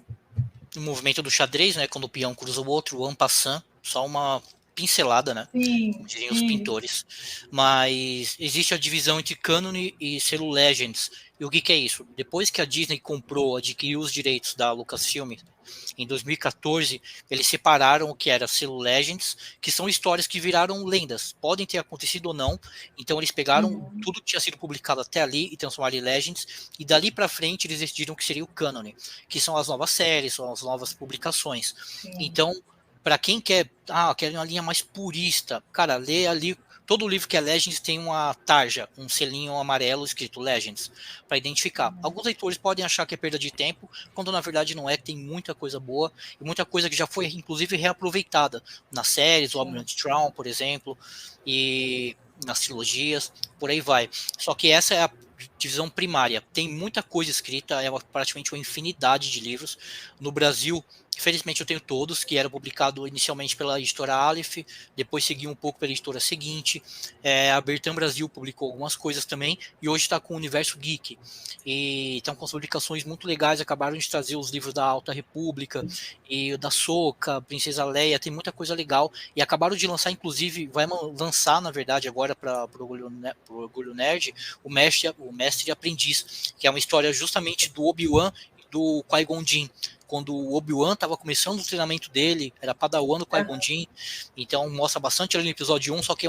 O movimento do xadrez, né? Quando o peão cruza o outro, o en passant, só uma pincelada, né? Sim, diriam os pintores. Mas existe a divisão entre Canon e selo Legends. E o que é isso? Depois que a Disney adquiriu os direitos da Lucasfilm, em 2014, eles separaram o que era selo Legends, que são histórias que viraram lendas. Podem ter acontecido ou não. Então eles pegaram tudo que tinha sido publicado até ali e transformaram em Legends. E dali para frente eles decidiram que seria o Canon, que são as novas séries, são as novas publicações. Então, para quem quer uma linha mais purista, cara, lê ali. Todo livro que é Legends tem uma tarja, um selinho amarelo escrito Legends, para identificar. Alguns leitores podem achar que é perda de tempo, quando na verdade não é, que tem muita coisa boa, e muita coisa que já foi, inclusive, reaproveitada nas séries, o Almirante Traum, por exemplo, e nas trilogias, por aí vai. Só que essa é a divisão primária. Tem muita coisa escrita, é praticamente uma infinidade de livros. No Brasil, infelizmente eu tenho todos, que era publicado inicialmente pela editora Aleph, depois segui um pouco pela editora seguinte, a Bertrand Brasil publicou algumas coisas também, e hoje está com o Universo Geek, e estão com as publicações muito legais, acabaram de trazer os livros da Alta República, e da Soca, Princesa Leia, tem muita coisa legal, e acabaram de lançar, inclusive, vai lançar, na verdade, agora para o Orgulho Nerd, o Mestre e Aprendiz, que é uma história justamente do Obi-Wan e do Qui-Gon Jinn, quando o Obi-Wan estava começando o treinamento dele, era Padawan do Qui-Gon Jinn, então mostra bastante ali no episódio 1, só que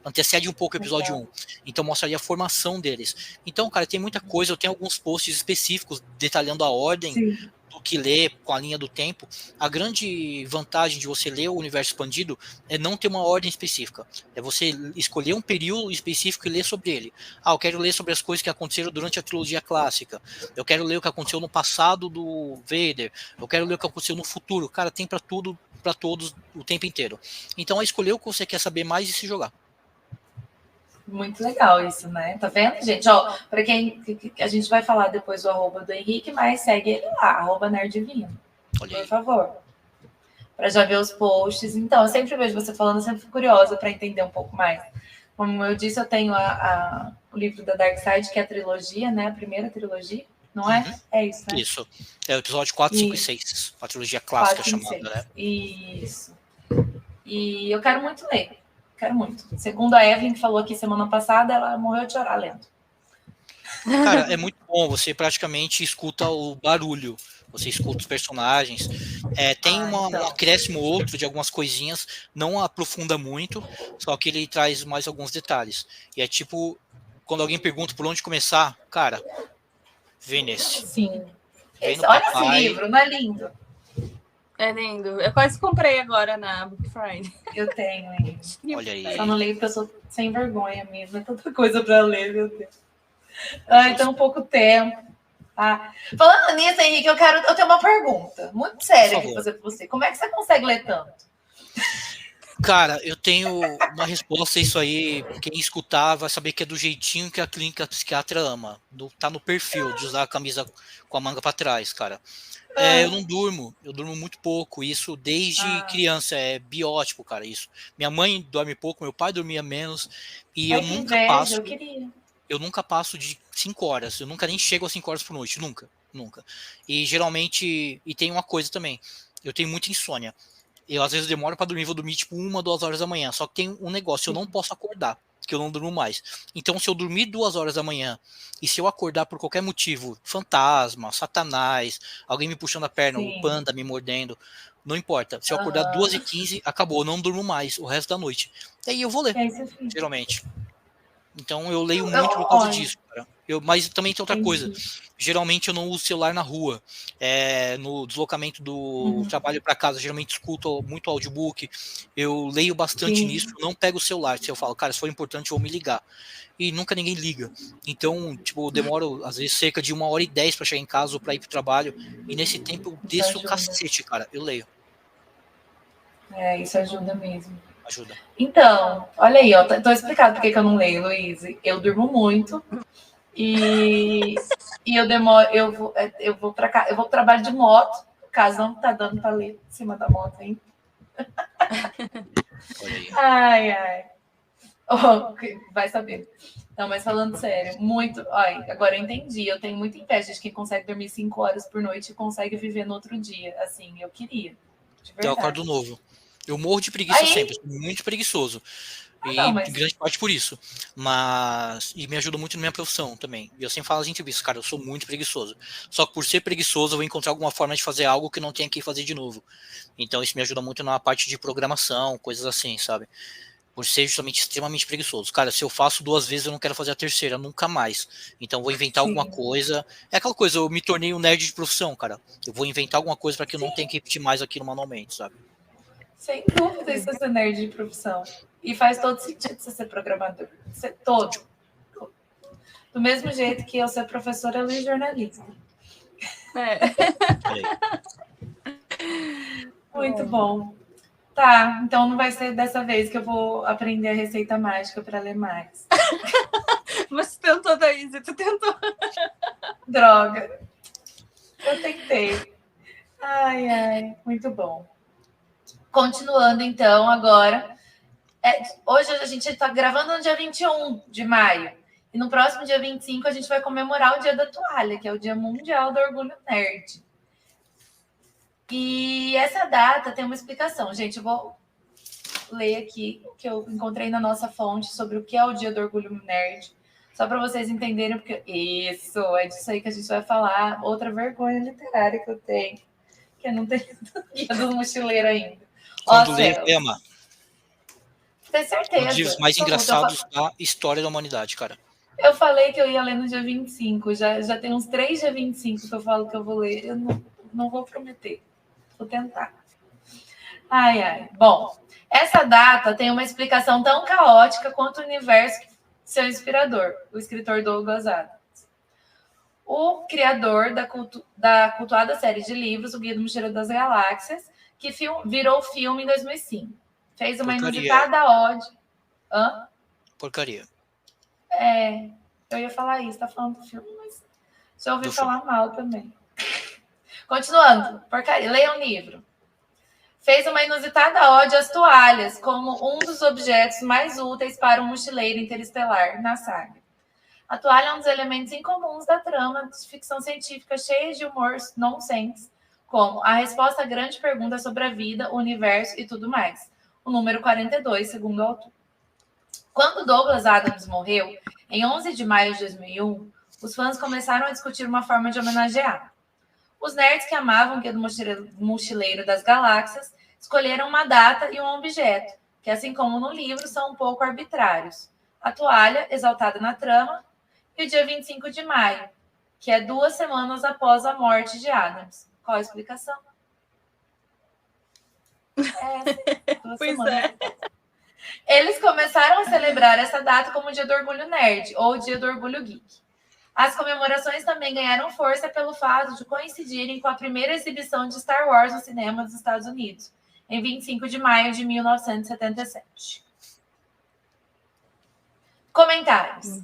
antecede um pouco o episódio 1, então mostra ali a formação deles. Então, cara, tem muita coisa, eu tenho alguns posts específicos detalhando a ordem do que ler com a linha do tempo, a grande vantagem de você ler o universo expandido é não ter uma ordem específica. É você escolher um período específico e ler sobre ele. Eu quero ler sobre as coisas que aconteceram durante a trilogia clássica. Eu quero ler o que aconteceu no passado do Vader. Eu quero ler o que aconteceu no futuro. Cara, tem para tudo, para todos, o tempo inteiro. Então é escolher o que você quer saber mais e se jogar. Muito legal isso, né? Tá vendo, gente? Ó, para quem a gente vai falar depois do @ do Henrique, mas segue ele lá, @nerddivino, por favor. Para já ver os posts. Então, eu sempre vejo você falando, eu sempre fico curiosa para entender um pouco mais. Como eu disse, eu tenho o livro da Darkseid, que é a trilogia, né? A primeira trilogia, não é? É isso, né? Isso. É o episódio 4, 5 e 6. A trilogia clássica 4, 5, chamada, 6. Né? Isso. E eu quero muito ler. Quero muito. Segundo a Evelyn, que falou aqui semana passada, ela morreu de chorar lendo. Cara, é muito bom. Você praticamente escuta o barulho. Você escuta os personagens. Tem um acréscimo outro de algumas coisinhas. Não aprofunda muito. Só que ele traz mais alguns detalhes. E é tipo, quando alguém pergunta por onde começar, cara, vem nesse. Sim. Olha esse livro, não é lindo? É lindo. Eu quase comprei agora na Book Friday. Eu tenho, hein? Olha aí. Só não leio porque eu sou sem vergonha mesmo. É tanta coisa para ler, meu Deus. Ai, tão pouco tempo. Tá? Falando nisso, Henrique, eu tenho uma pergunta muito séria aqui fazer para você. Como é que você consegue ler tanto? Cara, eu tenho uma resposta a isso aí. Quem escutar vai saber que é do jeitinho que a clínica psiquiatra ama. Tá no perfil de usar a camisa com a manga para trás, cara. Eu não durmo, eu durmo muito pouco, isso desde criança, é biótipo, cara, isso. Minha mãe dorme pouco, meu pai dormia menos, e eu nunca passo de 5 horas, eu nunca nem chego a 5 horas por noite, nunca. E geralmente, e tem uma coisa também, eu tenho muita insônia, eu às vezes demoro para dormir, vou dormir tipo 1, 2 horas da manhã, só que tem um negócio, eu não posso acordar, que eu não durmo mais. Então, se eu dormir 2 horas da manhã e se eu acordar por qualquer motivo, fantasma, satanás, alguém me puxando a perna, um panda me mordendo, não importa. Se eu acordar 2h15, acabou, eu não durmo mais o resto da noite. E aí eu vou ler, geralmente. Então, eu leio muito por causa disso, cara. Mas também tem outra coisa. Geralmente eu não uso celular na rua. No deslocamento do trabalho para casa, geralmente escuto muito audiobook. Eu leio bastante nisso, não pego o celular. Se eu falo, cara, se for importante, eu vou me ligar. E nunca ninguém liga. Então, tipo, eu demoro, às vezes, cerca de 1h10 para chegar em casa ou para ir pro trabalho. E nesse tempo eu desço o cacete, cara. Eu leio. Isso ajuda mesmo. Ajuda. Então, olha aí, ó. Tô explicado por que eu não leio, Luiz. Eu durmo muito. E eu demoro, eu vou para cá, eu vou pro trabalho de moto, caso não tá dando para ler em cima da moto ainda. Ai. Vai saber. Não, mas falando sério, muito. Olha, agora eu entendi. Eu tenho muita inveja de quem consegue dormir 5 horas por noite e consegue viver no outro dia. Assim, eu queria. Eu acordo novo. Eu morro de preguiça sempre, sou muito preguiçoso. Grande parte por isso. E me ajuda muito na minha profissão também. E eu sempre falo as entrevistas, cara, eu sou muito preguiçoso. Só que por ser preguiçoso, eu vou encontrar alguma forma de fazer algo que não tenha que fazer de novo. Então isso me ajuda muito na parte de programação, coisas assim, sabe? Por ser justamente extremamente preguiçoso. Cara, se eu faço 2 vezes, eu não quero fazer a terceira, nunca mais. Então vou inventar alguma coisa. É aquela coisa, eu me tornei um nerd de profissão, cara. Eu vou inventar alguma coisa para que eu não tenha que repetir mais aquilo manualmente, sabe? Sem dúvida, isso é ser nerd de profissão. E faz todo sentido você ser programador. Todo. Do mesmo jeito que eu ser professora, eu e jornalista. Muito bom. Tá, então não vai ser dessa vez que eu vou aprender a receita mágica para ler mais. Você tentou, Thaís, tu tentou. Droga. Eu tentei. Ai, muito bom. Continuando, então, agora. Hoje a gente está gravando no dia 21 de maio. E no próximo dia 25 a gente vai comemorar o Dia da Toalha, que é o Dia Mundial do Orgulho Nerd. E essa data tem uma explicação. Gente, eu vou ler aqui o que eu encontrei na nossa fonte sobre o que é o Dia do Orgulho Nerd. Só para vocês entenderem, porque isso, é disso aí que a gente vai falar. Outra vergonha literária que eu tenho, que eu não tenho Guia dos Mochileiros ainda. Quando ler o tema. Tem certeza. Um dos livros mais engraçados da história da humanidade, cara. Eu falei que eu ia ler no dia 25. Já tem uns 3 dia 25 que eu falo que eu vou ler. Eu não não vou prometer. Vou tentar. Ai. Bom, essa data tem uma explicação tão caótica quanto o universo seu inspirador, o escritor Douglas Adams. O criador da cultuada série de livros, O Guia do Mochileiro das Galáxias, que virou filme em 2005. Fez uma inusitada ode... Hã? Porcaria. Eu ia falar isso, tá falando do filme, mas já ouvi falar mal também. Continuando, porcaria, leia um livro. Fez uma inusitada ode às toalhas, como um dos objetos mais úteis para um mochileiro interestelar na saga. A toalha é um dos elementos incomuns da trama de ficção científica cheia de humor nonsense, como a resposta à grande pergunta sobre a vida, o universo e tudo mais. O número 42, segundo o autor. Quando Douglas Adams morreu, em 11 de maio de 2001, os fãs começaram a discutir uma forma de homenagear. Os nerds que amavam o Guia do Mochileiro das Galáxias escolheram uma data e um objeto, que, assim como no livro, são um pouco arbitrários. A toalha, exaltada na trama, e o dia 25 de maio, que é 2 semanas após a morte de Adams. Qual a explicação? 2 semanas. Eles começaram a celebrar essa data como o Dia do Orgulho Nerd, ou o Dia do Orgulho Geek. As comemorações também ganharam força pelo fato de coincidirem com a primeira exibição de Star Wars no cinema dos Estados Unidos, em 25 de maio de 1977. Comentários.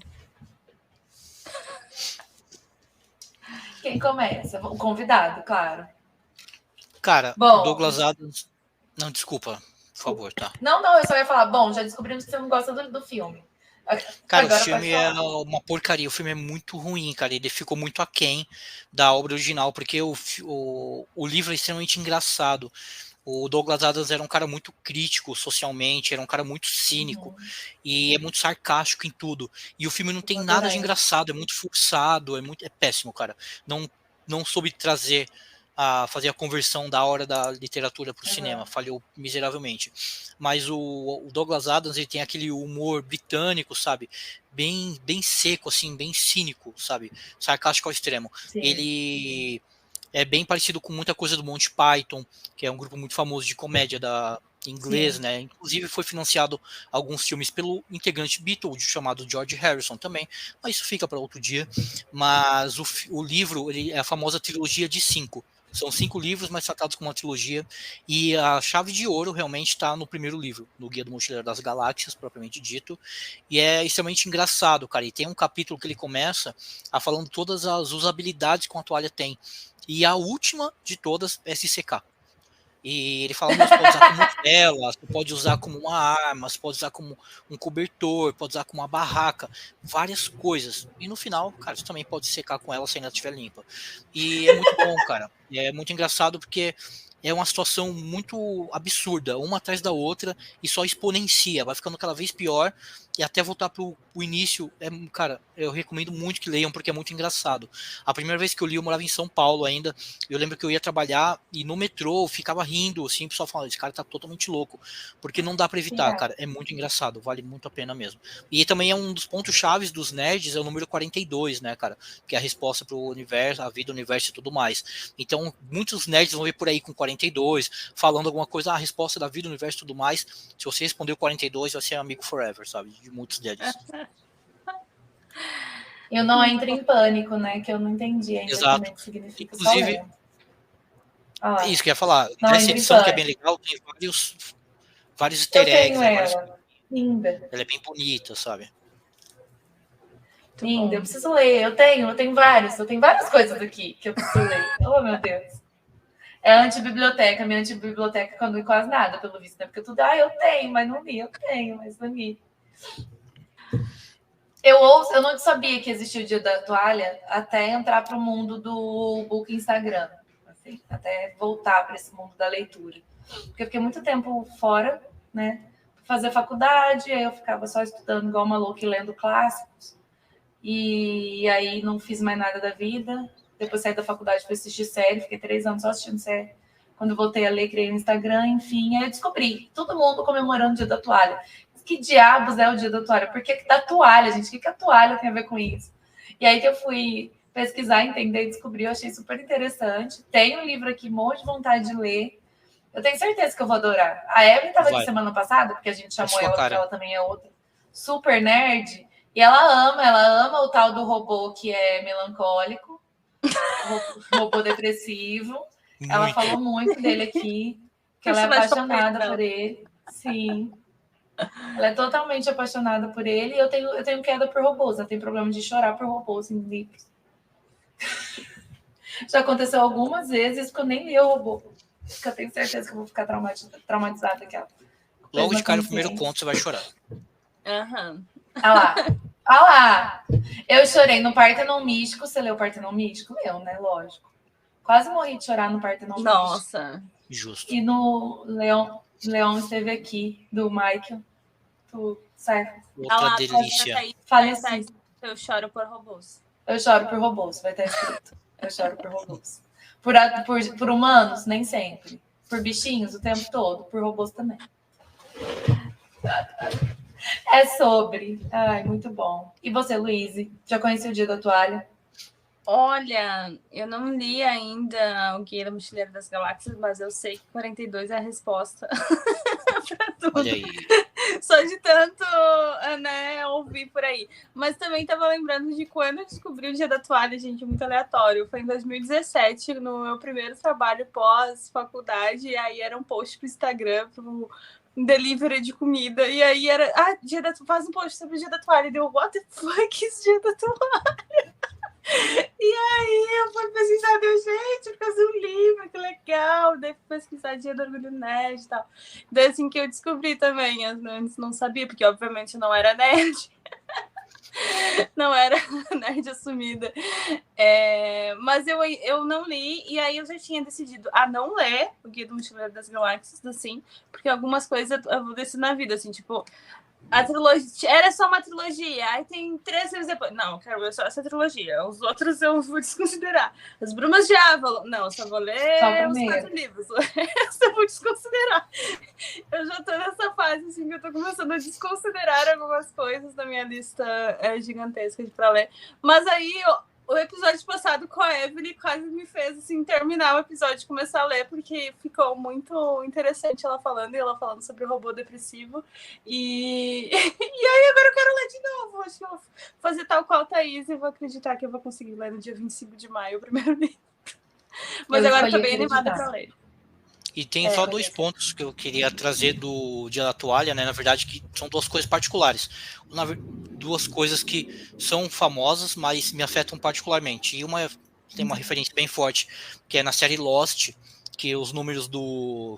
Quem começa? O convidado, claro. Cara, bom, Douglas Adams... Não, desculpa, por favor, tá? Não, eu só ia falar, bom, já descobrimos que você não gosta do filme. Cara, agora o filme é uma porcaria, o filme é muito ruim, cara, ele ficou muito aquém da obra original, porque o livro é extremamente engraçado. O Douglas Adams era um cara muito crítico socialmente, era um cara muito cínico, e é muito sarcástico em tudo. E o filme não tem nada de engraçado, é muito forçado, é péssimo, cara. Não soube fazer a conversão da hora da literatura para o cinema, falhou miseravelmente. Mas o Douglas Adams, ele tem aquele humor britânico, sabe, bem seco, assim, bem cínico, sabe, sarcástico ao extremo. Sim. Ele é bem parecido com muita coisa do Monty Python, que é um grupo muito famoso de comédia inglês, sim, né? Inclusive foi financiado alguns filmes pelo integrante Beatles, chamado George Harrison também, mas isso fica para outro dia. Mas o livro, ele é a famosa trilogia de 5. São 5 livros, mas tratados como uma trilogia, e a chave de ouro realmente está no primeiro livro, no Guia do Mochileiro das Galáxias, propriamente dito, e é extremamente engraçado, cara, e tem um capítulo que ele começa falando todas as usabilidades que uma toalha tem, e a última de todas é se secar. E ele fala, você pode usar como tela, você pode usar como uma arma, você pode usar como um cobertor, pode usar como uma barraca, várias coisas. E no final, cara, você também pode secar com ela se ainda estiver limpa. E é muito bom, cara. É muito engraçado porque é uma situação muito absurda, uma atrás da outra, e só exponencia, vai ficando cada vez pior, e até voltar pro início, cara, eu recomendo muito que leiam, porque é muito engraçado. A primeira vez que eu li, eu morava em São Paulo ainda, eu lembro que eu ia trabalhar, e no metrô, eu ficava rindo, assim, o pessoal falando, esse cara tá totalmente louco, porque não dá pra evitar, cara, é muito engraçado, vale muito a pena mesmo. E também é um dos pontos chaves dos nerds, é o número 42, né, cara, que é a resposta pro universo, a vida, o universo e tudo mais. Então, muitos nerds vão ver por aí com 42, falando alguma coisa, a resposta da vida, o universo e tudo mais. Se você respondeu 42, você é amigo forever, sabe? De muitos deles. Eu não entro em pânico, né? Que eu não entendi ainda. Exato. O que significa. Inclusive, isso que eu ia falar. Nessa edição, que é bem legal, tem vários easter eggs. Linda. Ela é bem bonita, sabe? Linda, eu preciso ler. Eu tenho várias coisas aqui que eu preciso ler. Oh, meu Deus. É a antibiblioteca, minha antibiblioteca, quando eu li quase nada, pelo visto, né? Porque tudo, eu tenho, mas não li, mas não li. Eu não sabia que existia o Dia da Toalha até entrar para o mundo do book Instagram, assim, até voltar para esse mundo da leitura. Porque eu fiquei muito tempo fora, né? Fazer faculdade, aí eu ficava só estudando igual uma louca e lendo clássicos. E aí não fiz mais nada da vida. Depois saí da faculdade para assistir série, fiquei 3 anos só assistindo série. Quando voltei a ler, criei no Instagram, enfim, aí eu descobri todo mundo comemorando o Dia da Toalha. Que diabos é o Dia da Toalha? Por que da toalha, gente? O que a toalha tem a ver com isso? E aí que eu fui pesquisar, entender e descobrir. Eu achei super interessante. Tem um livro aqui, monte de vontade de ler. Eu tenho certeza que eu vou adorar. A Evelyn estava aqui semana passada, porque a gente chamou ela, porque ela também é outra super nerd. E ela ama o tal do robô que é melancólico, robô depressivo. Muito. Ela falou muito dele aqui, que ela é apaixonada por ele. Sim. Ela é totalmente apaixonada por ele. E eu tenho queda por robôs. Eu tenho problema de chorar por robôs em livros. Já aconteceu algumas vezes que eu nem li o robô. Porque eu tenho certeza que eu vou ficar traumatizada aquela. Logo de cara, no primeiro conto, você vai chorar. Aham. Olha lá. Eu chorei no Partenon Místico. Você leu o Partenon Místico? Leu, né? Lógico. Quase morri de chorar no Partenon Místico. Nossa. Justo. E no Leão esteve aqui, do Michael. Tu, certo? Outra delícia. Fale assim. Eu choro por robôs. Eu choro por robôs, vai estar escrito. Eu choro por robôs. Por humanos, nem sempre. Por bichinhos, o tempo todo. Por robôs também. É sobre. Ai, muito bom. E você, Luíse? Já conheceu o Dia da Toalha? Olha, eu não li ainda o Guia do Mochileiro das Galáxias, mas eu sei que 42 é a resposta para tudo. Olha aí. Só de tanto, né, ouvir por aí. Mas também estava lembrando de quando eu descobri o Dia da Toalha, gente, muito aleatório. Foi em 2017, no meu primeiro trabalho pós-faculdade, e aí era um post pro Instagram, pro delivery de comida, e aí era, faz um post sobre o Dia da Toalha, e deu, what the fuck is Dia da Toalha? E aí eu fui pesquisar, gente, por causa do livro, que legal. Daí fui pesquisar Dia do Orgulho Nerd e tal. Daí assim que eu descobri também, antes não sabia, porque obviamente não era nerd. Não era nerd assumida. Mas eu não li, e aí eu já tinha decidido a não ler o Guia do Mochileiro das Galáxias, assim, porque algumas coisas eu vou descer na vida, assim, tipo... A trilogia era só uma trilogia, aí tem 3 livros depois. Não, eu quero ler só essa trilogia. Os outros eu vou desconsiderar. As Brumas de Avalon. Não, só vou ler os 4 livros. Essa eu vou desconsiderar. Eu já tô nessa fase, assim, que eu tô começando a desconsiderar algumas coisas da minha lista gigantesca pra ler. Mas aí, o episódio passado com a Evelyn quase me fez, assim, terminar o episódio e começar a ler, porque ficou muito interessante ela falando sobre o robô depressivo. E aí agora eu quero ler de novo. Acho que eu vou fazer tal qual a Thaís e vou acreditar que eu vou conseguir ler no dia 25 de maio o primeiro livro. Mas agora tô bem animada para ler. E tem só 2 pontos que eu queria trazer do Dia da Toalha, né? Na verdade, que são 2 coisas particulares. 2 coisas que são famosas, mas me afetam particularmente. E uma tem uma referência bem forte, que é na série Lost, que os números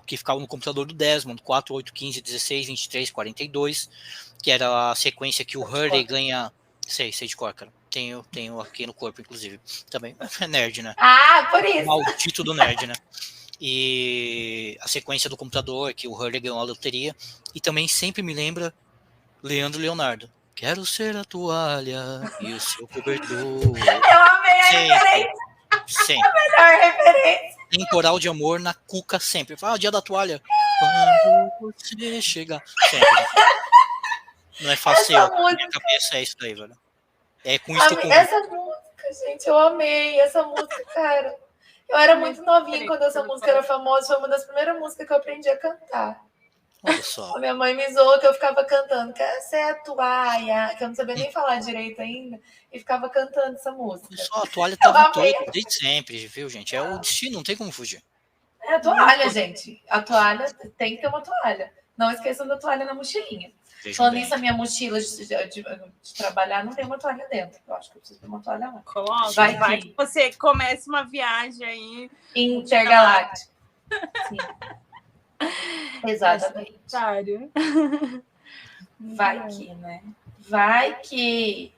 que ficavam no computador do Desmond, 4, 8, 15, 16, 23, 42, que era a sequência que o Hurley ganha... Sei de cor, cara. Tenho aqui no corpo, inclusive. Também é nerd, né? Ah, por isso! Maldito do nerd, né? E a sequência do computador, que o Hurley ganhou a loteria, e também sempre me lembra Leandro Leonardo. Quero ser a toalha e o seu cobertor. Eu amei a referência! Sempre. A melhor referência! Temporal de amor na cuca sempre. Fala, Dia da Toalha. Quando você chegar. Sempre. Não é fácil. Na minha cabeça é isso daí, velho. É com isso que eu essa música, gente, eu amei essa música, cara. Eu era muito novinha quando essa música era famosa. Foi uma das primeiras músicas que eu aprendi a cantar. Olha só. A minha mãe me zoou que eu ficava cantando. Essa é a toalha. Que eu não sabia nem falar direito ainda. E ficava cantando essa música. Só a toalha tava todo, desde sempre, viu, gente? É o destino, não tem como fugir. É a toalha, gente. A toalha, tem que ter uma toalha. Não esqueçam da toalha na mochilinha. Falando nisso, a minha mochila de trabalhar não tem uma toalha dentro. Eu acho que eu preciso de uma toalha lá. Coloca, vai que você comece uma viagem aí. Intergaláctica. Sim. Exatamente. Vai que, né? Vai que.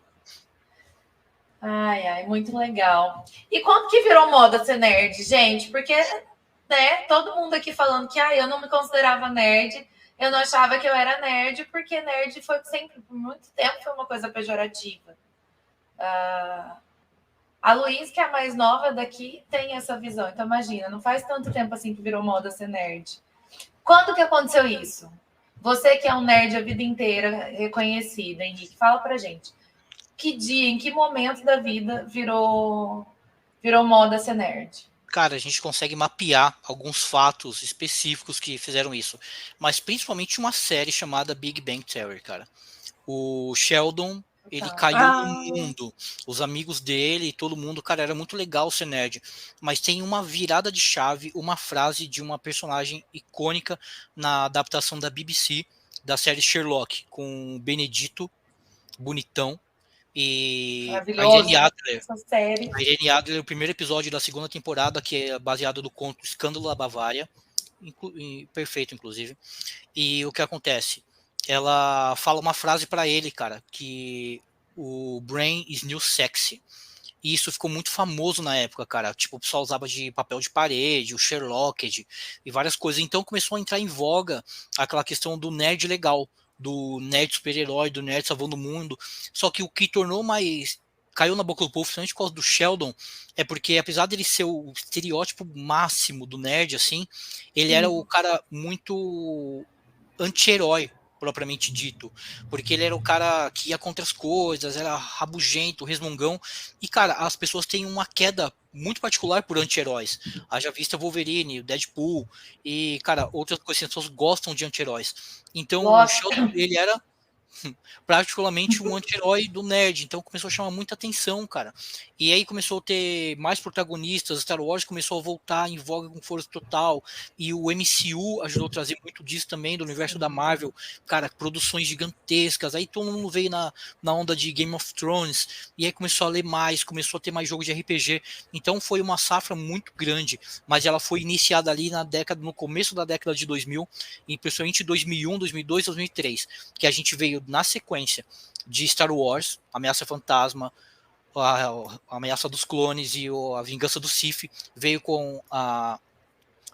Ai, muito legal. E quando que virou moda ser nerd, gente? Porque, né, todo mundo aqui falando que eu não me considerava nerd. Eu não achava que eu era nerd, porque nerd foi sempre, por muito tempo, foi uma coisa pejorativa. A Luísa, que é a mais nova daqui, tem essa visão. Então, imagina, não faz tanto tempo assim que virou moda ser nerd. Quando que aconteceu isso? Você que é um nerd a vida inteira, reconhecido, Henrique, fala pra gente. que dia, em que momento da vida virou moda ser nerd? Cara, a gente consegue mapear alguns fatos específicos que fizeram isso, mas principalmente uma série chamada Big Bang Theory, cara. O Sheldon, ele Tá. caiu no mundo, os amigos dele, todo mundo, cara, era muito legal ser nerd, mas tem uma virada de chave, uma frase de uma personagem icônica na adaptação da BBC, da série Sherlock, com o Benedito, bonitão, e a Maravilhoso, Irene Adler. essa série. A Irene Adler, o primeiro episódio da segunda temporada, que é baseado no conto Escândalo da Bavária, perfeito, inclusive. E o que acontece? Ela fala uma frase pra ele, cara, que o brain is new sexy. E isso ficou muito famoso na época, cara. Tipo, o pessoal usava de papel de parede, o Sherlock e várias coisas. Então começou a entrar em voga aquela questão do nerd legal, do nerd super-herói, do nerd salvando o mundo. Só que o que tornou mais... caiu na boca do povo, principalmente por causa do Sheldon, é porque apesar dele ser o estereótipo máximo do nerd, assim, ele era o cara muito anti-herói, propriamente dito, porque ele era o cara que ia contra as coisas, era rabugento, resmungão, e cara, as pessoas têm uma queda muito particular por anti-heróis, haja vista Wolverine, o Deadpool, e cara, outras coisas, as pessoas gostam de anti-heróis, então o Sheldon, ele era particularmente um anti-herói do nerd, então começou a chamar muita atenção, cara. E aí começou a ter mais protagonistas, Star Wars começou a voltar em voga com força total, e o MCU ajudou a trazer muito disso também, do universo da Marvel, cara, produções gigantescas, aí todo mundo veio na onda de Game of Thrones, e aí começou a ler mais, começou a ter mais jogo de RPG, então foi uma safra muito grande, mas ela foi iniciada ali no começo da década de 2000, e principalmente 2001, 2002, 2003, que a gente veio na sequência de Star Wars, Ameaça Fantasma, a Ameaça dos Clones e a Vingança do Sith, veio com a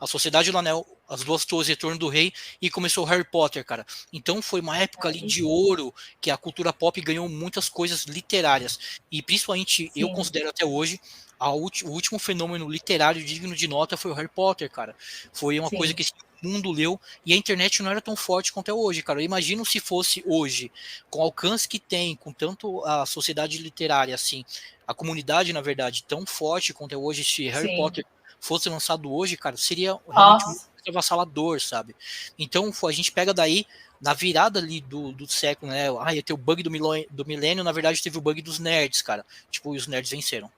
Sociedade do Anel, As Duas Torres, Retorno do Rei, e começou o Harry Potter, cara. Então foi uma época ali de ouro, que a cultura pop ganhou muitas coisas literárias, e principalmente eu considero até hoje, o último fenômeno literário digno de nota foi o Harry Potter, cara. Foi uma coisa que o mundo leu, e a internet não era tão forte quanto é hoje, cara. Eu imagino se fosse hoje, com o alcance que tem, com tanto a sociedade literária, assim, a comunidade, na verdade, tão forte quanto é hoje, se Harry Potter fosse lançado hoje, cara, seria realmente muito avassalador, sabe? Então, a gente pega daí, na virada ali do século, né? Ia ter o bug do milênio, na verdade teve o bug dos nerds, cara. Tipo, e os nerds venceram.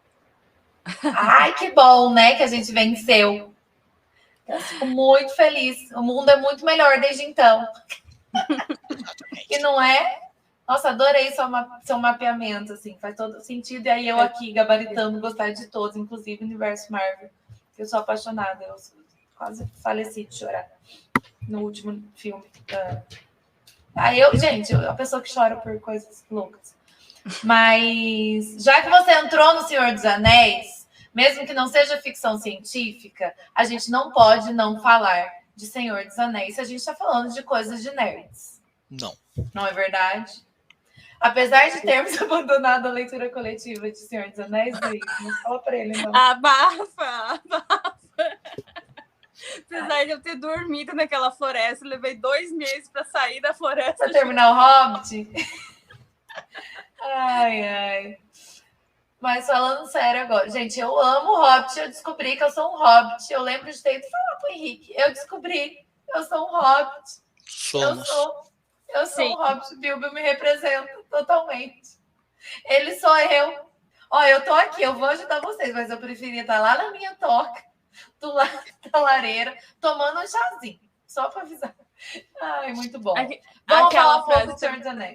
Ai, que bom, né, que a gente venceu. Eu fico muito feliz. O mundo é muito melhor desde então. E não é? Nossa, adorei seu mapeamento, assim, faz todo sentido. E aí eu aqui, gabaritando, gostar de todos, inclusive o universo Marvel. Eu sou apaixonada, eu quase faleci de chorar no último filme. Gente, a pessoa que chora por coisas loucas. Mas, já que você entrou no Senhor dos Anéis, mesmo que não seja ficção científica, a gente não pode não falar de Senhor dos Anéis se a gente está falando de coisas de nerds. Não. Não é verdade? Apesar de termos abandonado a leitura coletiva de Senhor dos Anéis, não fala pra ele, não. Abafa! Apesar de eu ter dormido naquela floresta, levei 2 meses para sair da floresta. Pra terminar o Hobbit? Ai. Mas falando sério agora, gente, eu amo o Hobbit, eu descobri que eu sou um Hobbit. Eu lembro de ter ido falar pro Henrique. Eu descobri que eu sou um Hobbit. Somos. Eu sou um Hobbit, Bilbo me representa totalmente. Ele sou eu. Ó, eu tô aqui, eu vou ajudar vocês, mas eu preferia estar lá na minha toca, do lado da lareira, tomando um chazinho, só para avisar. Ai, muito bom. Vamos falar um pouco do Senhor dos Anéis.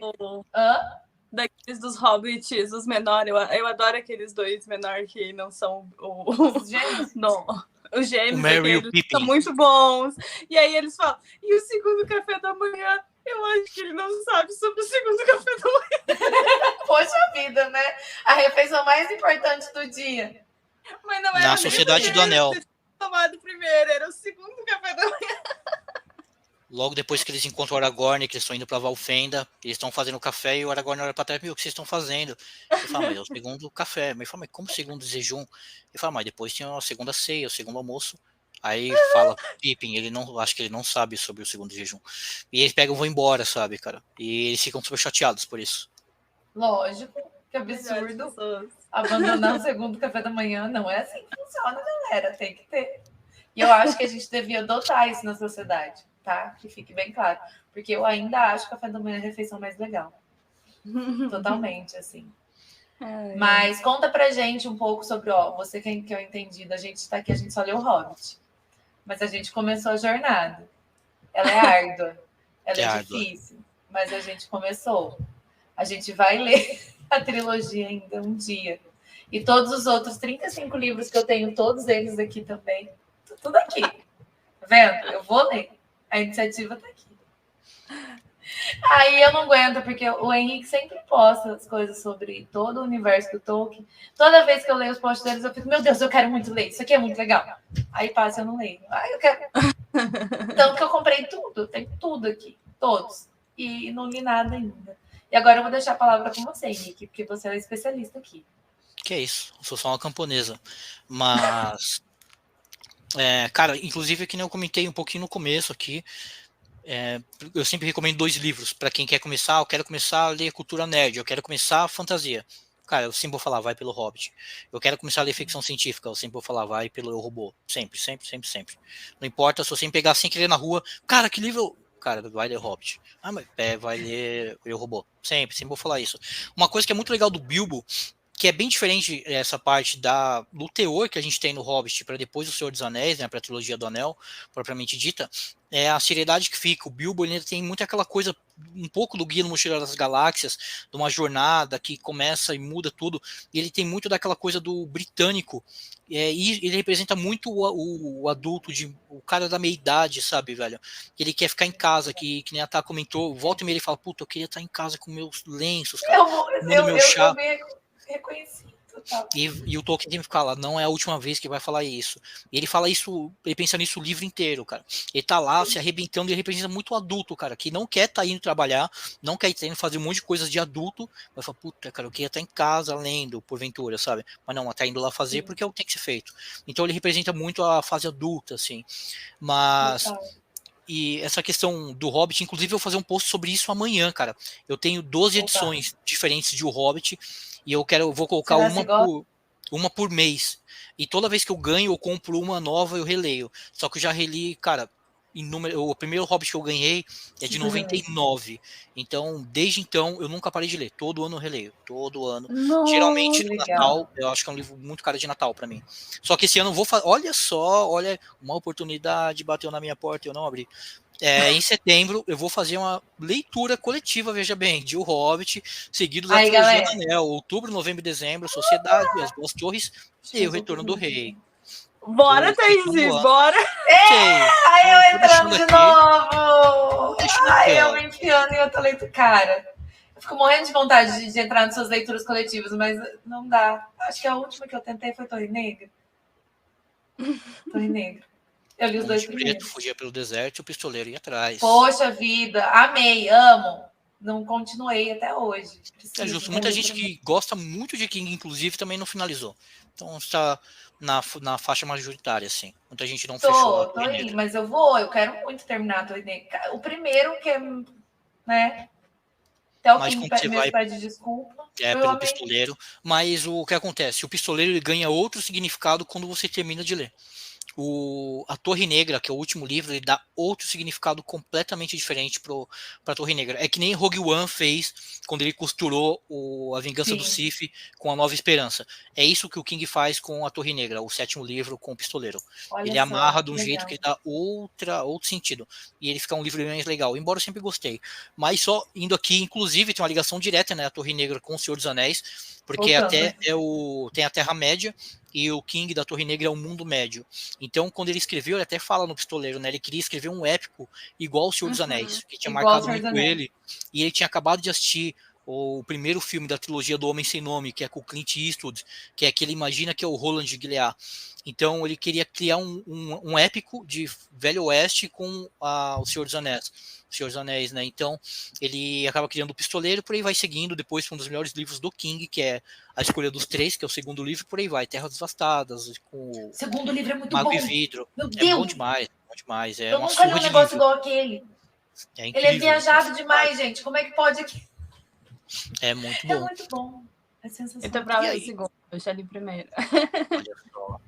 Daqueles dos hobbits, os menores. Eu adoro aqueles 2 menores que não são os gêmeos. Não. Os gêmeos, o Merry e o Pippin, são muito bons. E aí eles falam, e o segundo café da manhã? Eu acho que ele não sabe sobre o segundo café da manhã. Poxa vida, né? A refeição mais importante do dia. Mas não era na Sociedade do Anel. Tomado primeiro, era o segundo café da manhã. Logo depois que eles encontram o Aragorn, que eles estão indo pra Valfenda, eles estão fazendo café e o Aragorn olha pra trás, o que vocês estão fazendo? Ele fala, mas é o segundo café. Mas ele fala, mas como segundo jejum? Ele fala, mas depois tem a segunda ceia, o segundo almoço. Aí fala, Pippin, acho que ele não sabe sobre o segundo jejum. E eles pegam e vão embora, sabe, cara? E eles ficam super chateados por isso. Lógico. Que absurdo. Melhores pessoas. Abandonar o segundo café da manhã. Não é assim que funciona, galera. Tem que ter. E eu acho que a gente devia adotar isso na sociedade, tá? Que fique bem claro. Porque eu ainda acho que o café da manhã é a refeição mais legal. Totalmente, assim. Mas conta pra gente um pouco sobre, você que é o entendido, a gente tá aqui, a gente só leu o Hobbit. Mas a gente começou a jornada. Ela é árdua, ela é difícil, mas a gente começou. A gente vai ler a trilogia ainda um dia. E todos os outros 35 livros que eu tenho, todos eles aqui também. Tudo aqui. Tá vendo? Eu vou ler. A iniciativa tá aqui. Aí eu não aguento, porque o Henrique sempre posta as coisas sobre todo o universo do Tolkien. Toda vez que eu leio os posts deles, eu fico, meu Deus, eu quero muito ler. Isso aqui é muito legal. Aí passa, eu não leio. Aí eu quero. Então, que eu comprei tudo. Tem tudo aqui. Todos. E não li nada ainda. E agora eu vou deixar a palavra com você, Henrique, porque você é o especialista aqui. Que é isso, eu sou só uma camponesa. Mas, cara, inclusive que nem eu comentei um pouquinho no começo aqui, eu sempre recomendo 2 livros para quem quer começar. Eu quero começar a ler cultura nerd, eu quero começar a fantasia. Cara, eu sempre vou falar, vai pelo Hobbit. Eu quero começar a ler ficção científica, eu sempre vou falar, vai pelo Eu, Robô. Sempre, sempre, sempre, sempre. Não importa se eu sempre pegar sem querer na rua, cara, que livro... Cara, vai ler Hobbit. Ah, mas vai ler Eu, Robô. Sempre, sempre vou falar isso. Uma coisa que é muito legal do Bilbo, que é bem diferente essa parte do teor que a gente tem no Hobbit para depois do Senhor dos Anéis, né, para a trilogia do Anel, propriamente dita, é a seriedade que fica. O Bilbo ele ainda tem muito aquela coisa, um pouco do Guia do Mochileiro das Galáxias, de uma jornada que começa e muda tudo, e ele tem muito daquela coisa do britânico, e ele representa muito o adulto, o cara da meia-idade, sabe, velho? Ele quer ficar em casa, que nem a Tá comentou, volta e meia ele fala, puta, eu queria estar em casa com meus lenços, cara, meu chá. Reconhecido, tá? E o Tolkien tem que ficar lá, não é a última vez que vai falar isso. E ele fala isso, ele pensa nisso o livro inteiro, cara. Ele tá lá se arrebentando, ele representa muito o adulto, cara, que não quer estar indo trabalhar, não quer estar indo fazer um monte de coisas de adulto, vai falar, puta, cara, eu queria estar em casa lendo, porventura, sabe? Mas não, tá indo lá fazer porque é o que tem que ser feito. Então ele representa muito a fase adulta, assim. Mas... E essa questão do Hobbit, inclusive eu vou fazer um post sobre isso amanhã, cara. Eu tenho 12 edições diferentes de O Hobbit e eu vou colocar uma por mês. E toda vez que eu ganho, eu compro uma nova, eu releio. Só que eu já reli, cara, o primeiro Hobbit que eu ganhei é de 99. Então, desde então, eu nunca parei de ler. Todo ano eu releio. Todo ano. Nossa, geralmente no legal. Natal, eu acho que é um livro muito cara de Natal pra mim. Só que esse ano eu vou fazer. Olha só, uma oportunidade bateu na minha porta e eu não abri. Em setembro, eu vou fazer uma leitura coletiva, veja bem, de O Hobbit, seguido da trilogia do Anel. Outubro, novembro e dezembro, Sociedade, As Duas Torres e O Retorno do Rei. Bora, Thaís, bora! Ai, eu entrando de novo! Ai, eu me enfiando em outra leitura. Cara, eu fico morrendo de vontade de entrar nas suas leituras coletivas, mas não dá. Acho que a última que eu tentei foi Torre Negra. Torre Negra. Eu li os 2 primeiros. Fugia pelo deserto e o pistoleiro ia atrás. Poxa vida, amei, amo. Não continuei até hoje. É justo. Muita gente que gosta muito de King, inclusive, também não finalizou. Então está na faixa majoritária, assim. Muita gente não fechou. Tô aí, mas eu quero muito terminar a Torre Negra. O primeiro que é, né? Até o fim mesmo pede desculpa. Pelo pistoleiro. Mas o que acontece? O pistoleiro ele ganha outro significado quando você termina de ler. A Torre Negra, que é o último livro, ele dá outro significado completamente diferente para a Torre Negra. É que nem Rogue One fez quando ele costurou A Vingança do Sith com A Nova Esperança. É isso que o King faz com a Torre Negra, o 7º livro com o pistoleiro. Ele amarra de um jeito que ele dá outro sentido. E ele fica um livro mais legal, embora eu sempre gostei. Mas só indo aqui, inclusive, tem uma ligação direta, né, a Torre Negra com o Senhor dos Anéis, porque tem a Terra-média e o King da Torre Negra é o mundo médio. Então, quando ele escreveu, ele até fala no pistoleiro, né? Ele queria escrever um épico igual ao Senhor dos Anéis, que tinha marcado muito ele. E ele tinha acabado de assistir o primeiro filme da trilogia do Homem Sem Nome, que é com o Clint Eastwood, que é que ele imagina que é o Roland de Gilead. Então, ele queria criar um épico de Velho Oeste com o Senhor dos Anéis, né? Então, ele acaba criando o Pistoleiro, por aí vai seguindo, depois foi um dos melhores livros do King, que é A Escolha dos Três, que é o 2º livro, por aí vai, Terras Devastadas, com o segundo livro é muito Mago bom. e Vidro. Meu Deus. É bom demais, bom demais. Eu nunca li um negócio igual aquele. Incrível, ele é viajado demais, gente. Como é que pode aqui? É muito bom. É muito bom. É sensacional. Eu tô pra E ler aí? o segundo, eu já li o primeiro. Olha só.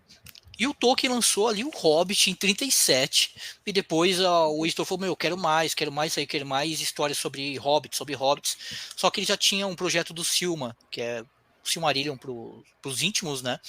E o Tolkien lançou ali o Hobbit em 37, e depois o editor falou, eu quero mais histórias sobre hobbits, só que ele já tinha um projeto do Silma, que é o Silmarillion pros íntimos, né?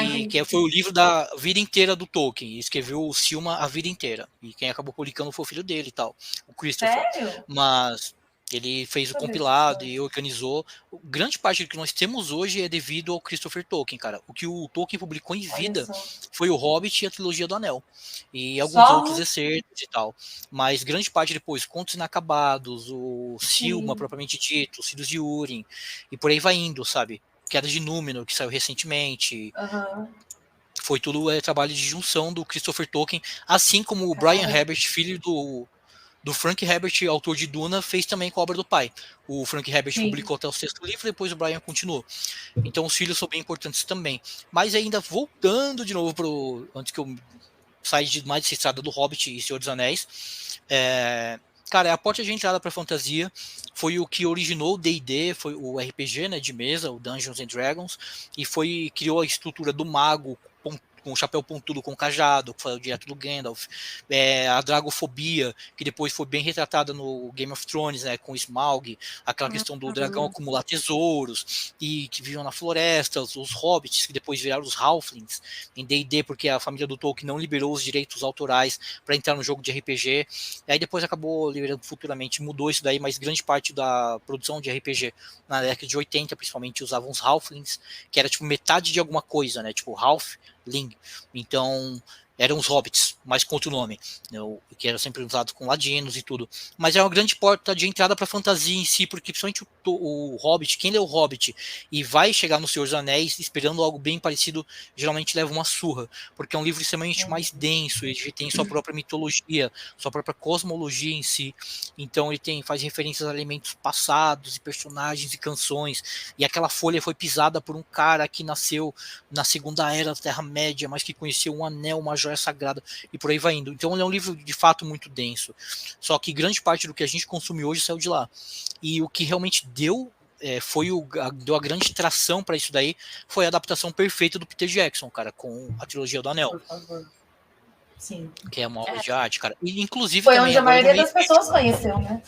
E que foi o livro da vida inteira do Tolkien, e escreveu o Silma a vida inteira, e quem acabou publicando foi o filho dele e tal, o Christopher. Sério? Mas ele fez o compilado e organizou. Grande parte do que nós temos hoje é devido ao Christopher Tolkien, cara. O que o Tolkien publicou em vida foi o Hobbit e a trilogia do Anel. E alguns outros excertos e tal. Mas grande parte depois, Contos Inacabados, o Silma, propriamente dito, os Filhos de Húrin, e por aí vai indo, sabe? Queda de Númenor, que saiu recentemente. Foi tudo trabalho de junção do Christopher Tolkien, assim como o Brian Herbert, filho do Frank Herbert, autor de Duna, fez também com a obra do pai. O Frank Herbert publicou até o 6º livro, depois o Brian continuou. Então os filhos são bem importantes também. Mas ainda voltando de novo antes que eu saia mais dessa estrada do Hobbit e Senhor dos Anéis, cara, a porta de entrada para a fantasia, foi o que originou o D&D, foi o RPG, né, de mesa, o Dungeons and Dragons, e criou a estrutura do mago com o chapéu pontudo com cajado, que foi direto do Gandalf, a dragofobia, que depois foi bem retratada no Game of Thrones, né, com o Smaug, aquela questão do dragão acumular tesouros, e que viviam na floresta, os hobbits, que depois viraram os halflings, em D&D, porque a família do Tolkien não liberou os direitos autorais para entrar no jogo de RPG, e aí depois acabou liberando futuramente, mudou isso daí, mas grande parte da produção de RPG na década de 80, principalmente, usavam os halflings, que era tipo metade de alguma coisa, né, tipo halfling, então eram os hobbits, mas com outro nome, que eram sempre usados com ladinos e tudo, mas é uma grande porta de entrada para a fantasia em si, porque principalmente o Hobbit, quem lê o Hobbit e vai chegar no Senhor dos Anéis esperando algo bem parecido, geralmente leva uma surra, porque é um livro extremamente mais denso, ele tem sua própria mitologia, sua própria cosmologia em si, então ele faz referências a elementos passados e personagens e canções, e aquela folha foi pisada por um cara que nasceu na Segunda Era da Terra-média, mas que conheceu um anel, uma joia sagrada, e por aí vai indo. Então ele é um livro de fato muito denso, só que grande parte do que a gente consome hoje saiu de lá, e o que realmente deu a grande tração para isso daí foi a adaptação perfeita do Peter Jackson, cara, com a trilogia do Anel. Por favor. Sim. Que é uma obra de arte, cara. E, inclusive, foi também, onde a maioria das pessoas conheceu, né?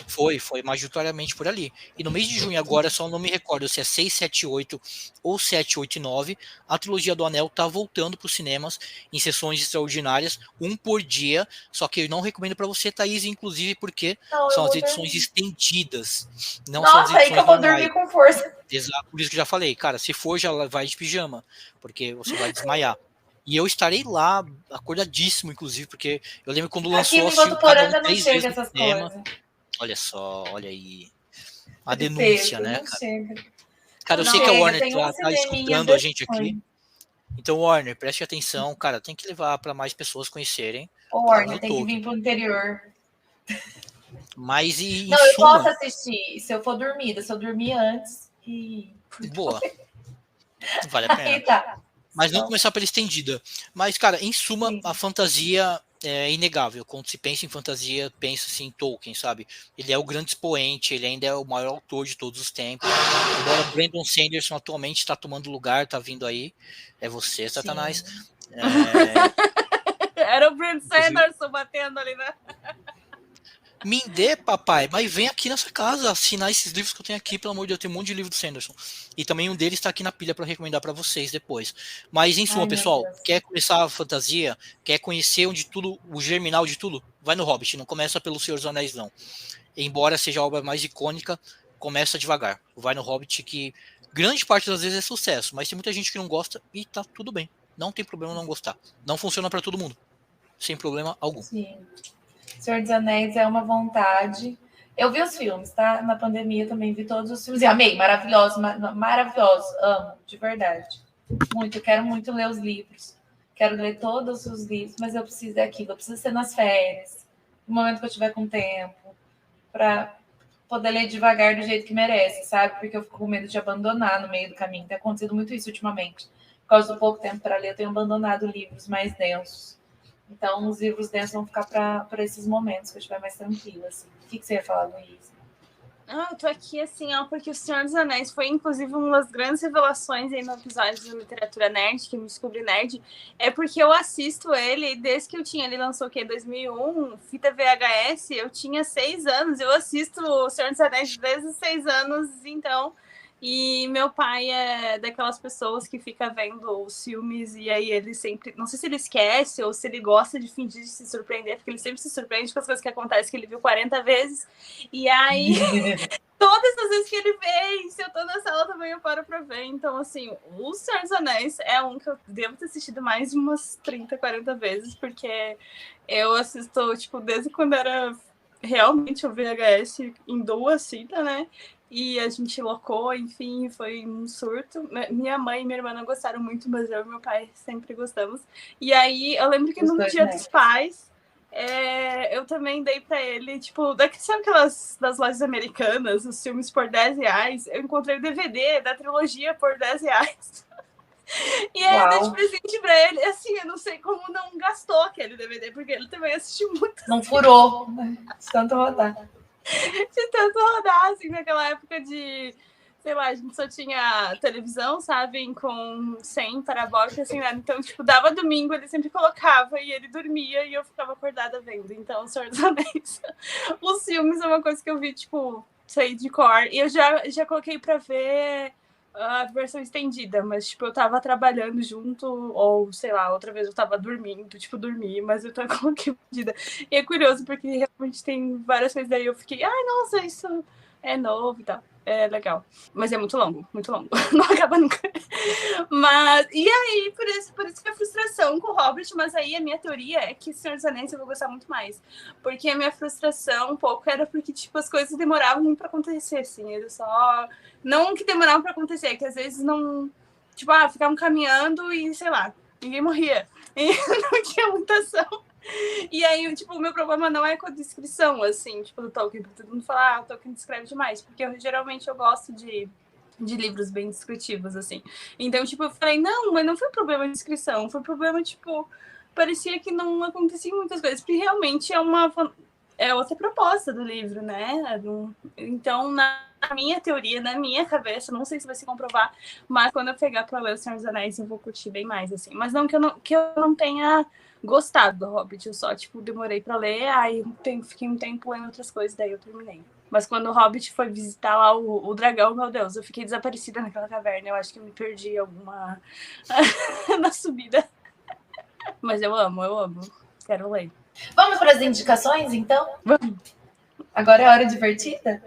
Foi majoritariamente por ali. E no mês de junho agora, só não me recordo se é 678 ou 789, a trilogia do Anel tá voltando para os cinemas em sessões extraordinárias, um por dia, só que eu não recomendo para você, Thaís, inclusive porque são as edições estendidas. Não são as edições aí que eu vou dormir com força. Exato, por isso que eu já falei, cara, se for, já vai de pijama, porque você vai desmaiar. E eu estarei lá, acordadíssimo, inclusive, porque eu lembro quando lançou aqui em Votuporanga não chega essas coisas. Olha só, olha aí. A denúncia, né, cara? Cara, eu não sei que a Warner tá escutando a gente aqui. Então, Warner, preste atenção, cara, tem que levar para mais pessoas conhecerem. O Warner tem que vir pro interior. Mas não, eu posso assistir se eu for dormida, se eu dormir antes e... Boa. Vale a pena. Aí tá. Mas não começar pela estendida. Mas, cara, em suma, a fantasia é inegável. Quando se pensa em fantasia, pensa-se em Tolkien, sabe? Ele é o grande expoente, ele ainda é o maior autor de todos os tempos. Embora Brandon Sanderson atualmente está tomando lugar, tá vindo aí. É você, Satanás. Era o Brandon Sanderson batendo ali, né? Me dê, papai, mas vem aqui nessa casa assinar esses livros que eu tenho aqui, pelo amor de Deus, tem um monte de livro do Sanderson. E também um deles está aqui na pilha para recomendar para vocês depois. Mas em suma, pessoal, quer começar a fantasia, quer conhecer onde tudo, o germinal de tudo, vai no Hobbit, não começa pelo Senhor dos Anéis, não. Embora seja a obra mais icônica, começa devagar. Vai no Hobbit, que grande parte das vezes é sucesso, mas tem muita gente que não gosta e tá tudo bem. Não tem problema não gostar. Não funciona para todo mundo. Sem problema algum. Sim. Senhor dos Anéis é uma vontade. Eu vi os filmes, tá? Na pandemia também vi todos os filmes. E amei, maravilhoso, maravilhoso. Amo, de verdade. Muito, quero muito ler os livros. Quero ler todos os livros, mas eu preciso daquilo. Eu preciso ser nas férias, no momento que eu tiver com tempo, para poder ler devagar do jeito que merece, sabe? Porque eu fico com medo de abandonar no meio do caminho. Tem acontecido muito isso ultimamente. Por causa do pouco tempo para ler, eu tenho abandonado livros mais densos. Então, os livros densos vão ficar para esses momentos que eu estiver mais tranquila. Assim. O que você ia falar, Luiz? Eu tô aqui assim, porque O Senhor dos Anéis foi, inclusive, uma das grandes revelações aí no episódio de Literatura Nerd, que me descobri nerd, é porque eu assisto ele desde que ele lançou o quê? 2001, fita VHS, eu tinha 6 anos, eu assisto O Senhor dos Anéis desde os 6 anos, então, e meu pai é daquelas pessoas que fica vendo os filmes e aí ele sempre, não sei se ele esquece ou se ele gosta de fingir de se surpreender, porque ele sempre se surpreende com as coisas que acontecem que ele viu 40 vezes, e aí todas as vezes que ele vê, e se eu tô na sala também eu paro pra ver, então assim, O Senhor dos Anéis é um que eu devo ter assistido mais de umas 30, 40 vezes, porque eu assisto, tipo, desde quando era realmente o VHS em 2 fitas, né? E a gente locou, enfim, foi um surto. Minha mãe e minha irmã não gostaram muito, mas eu e meu pai sempre gostamos. E aí, eu lembro que no Dia dos Pais, eu também dei pra ele, tipo, sabe aquelas das lojas americanas, os filmes por R$10? Eu encontrei o DVD da trilogia por R$10. E aí eu dei de presente pra ele. Assim, eu não sei como não gastou aquele DVD, porque ele também assistiu muito. Não furou, de tanto rodar. De tanto rodar, assim, naquela época de, sei lá, a gente só tinha televisão, sabe, com 100 parabólica, assim, né? Então, tipo, dava domingo, ele sempre colocava e ele dormia e eu ficava acordada vendo. Então, O Senhor dos Anéis. Os filmes é uma coisa que eu vi, tipo, sair de cor. E eu já coloquei pra ver a versão estendida, mas, tipo, eu tava trabalhando junto, ou, sei lá, outra vez eu tava dormindo, tipo, dormi, mas eu coloquei estendida. E é curioso, porque realmente tem várias coisas daí eu fiquei, ai, nossa, isso é novo e tal. É legal. Mas é muito longo. Não acaba nunca. Mas, e aí, por isso que a frustração com o Hobbit, mas aí a minha teoria é que Senhor dos Anéis eu vou gostar muito mais. Porque a minha frustração um pouco era porque, tipo, as coisas demoravam muito pra acontecer, assim. Eles só... Não que demoravam pra acontecer, é que às vezes não... Tipo, ficavam caminhando e, sei lá, ninguém morria. E não tinha muita ação. E aí, tipo, o meu problema não é com a descrição, assim, tipo, do Tolkien, porque todo mundo fala, o Tolkien descreve demais, porque geralmente eu gosto de livros bem descritivos, assim. Então, tipo, eu falei, não, mas não foi problema de descrição, foi problema, tipo, parecia que não aconteciam muitas coisas, porque realmente é outra proposta do livro, né? Então, na minha teoria, na minha cabeça, não sei se vai se comprovar, mas quando eu pegar pra ler O Senhor dos Anéis, eu vou curtir bem mais, assim. Mas não que eu não tenha gostado do Hobbit, eu só, tipo, demorei pra ler, aí fiquei um tempo lendo outras coisas, daí eu terminei. Mas quando o Hobbit foi visitar lá o dragão, meu Deus, eu fiquei desaparecida naquela caverna, eu acho que eu me perdi alguma na subida. Mas eu amo, quero ler. Vamos para as indicações, então? Vamos. Agora é a hora divertida?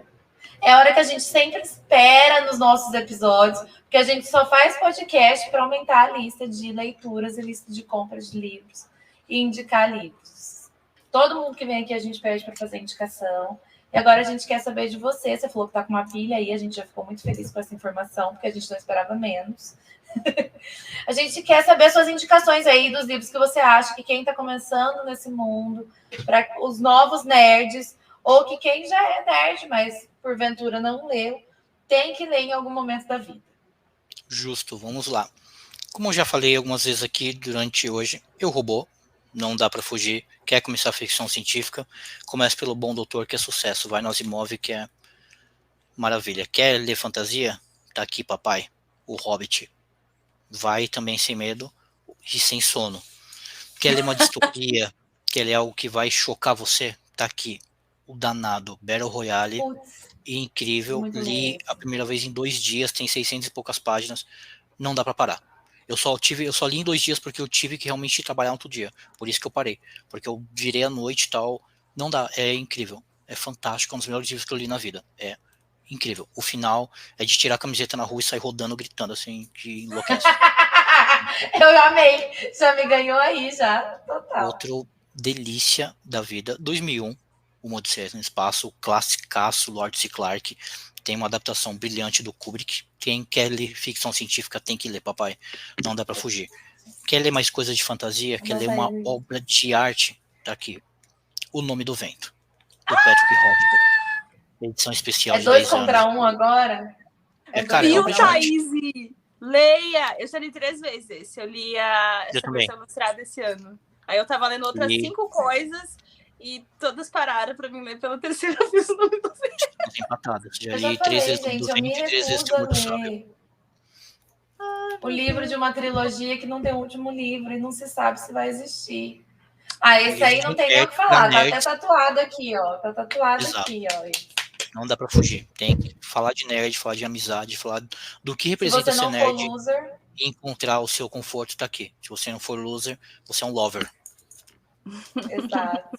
É a hora que a gente sempre espera nos nossos episódios, porque a gente só faz podcast para aumentar a lista de leituras e lista de compras de livros e indicar livros. Todo mundo que vem aqui a gente pede para fazer indicação. E agora a gente quer saber de você. Você falou que tá com uma pilha aí, a gente já ficou muito feliz com essa informação, porque a gente não esperava menos. A gente quer saber suas indicações aí dos livros que você acha que quem está começando nesse mundo, para os novos nerds, ou que quem já é nerd, mas porventura não leu, tem que ler em algum momento da vida. Justo, vamos lá. Como eu já falei algumas vezes aqui durante hoje, eu robô, não dá para fugir. Quer começar a ficção científica? Comece pelo Bom Doutor, que é sucesso. Vai no Asimov, que é maravilha. Quer ler fantasia? Tá aqui, papai. O Hobbit. Vai também sem medo e sem sono. Quer ler uma distopia? Quer ler algo que vai chocar você? Tá aqui. O danado Battle Royale. Incrível. Li a primeira vez em 2 dias, tem 600 e poucas páginas. Não dá para parar. Eu só li em 2 dias porque eu tive que realmente trabalhar outro dia. Por isso que eu parei. Porque eu virei à noite e tal. Não dá. É incrível. É fantástico. É um dos melhores livros que eu li na vida. É incrível. O final é de tirar a camiseta na rua e sair rodando, gritando assim, que enlouquece. Eu amei. Já me ganhou aí, já. Total. Outro delícia da vida. 2001. Uma Odisseia no Espaço. Classicaço, Lord C. Clarke. Tem uma adaptação brilhante do Kubrick. Quem quer ler ficção científica tem que ler, papai. Não dá pra fugir. Quer ler mais coisas de fantasia? Quer ler uma obra de arte? Tá aqui. O Nome do Vento. Do Patrick Rothfuss. Edição especial de 10 anos. É 2 contra 1 agora? Cara, E é o Thaís, leia! Eu já li 3 vezes esse. Eu li essa versão ilustrada esse ano. Aí eu tava lendo outras 5 coisas. e todas pararam para mim ler pela terceira vez o nome do livro. Estamos empatadas. Já Eu já li 3 falei, vezes gente, do eu me vento e 3 vezes recuso a Tributo Sábio. ler o livro de uma trilogia que não tem o último livro e não se sabe se vai existir. Ah, esse aí não tem nem o que falar, tá até tatuado aqui, ó. Tá tatuado aqui, ó. Não dá pra fugir. Tem que falar de nerd, falar de amizade, falar do que representa ser nerd. Se você não for loser... E encontrar o seu conforto tá aqui. Se você não for loser, você é um lover. Exato.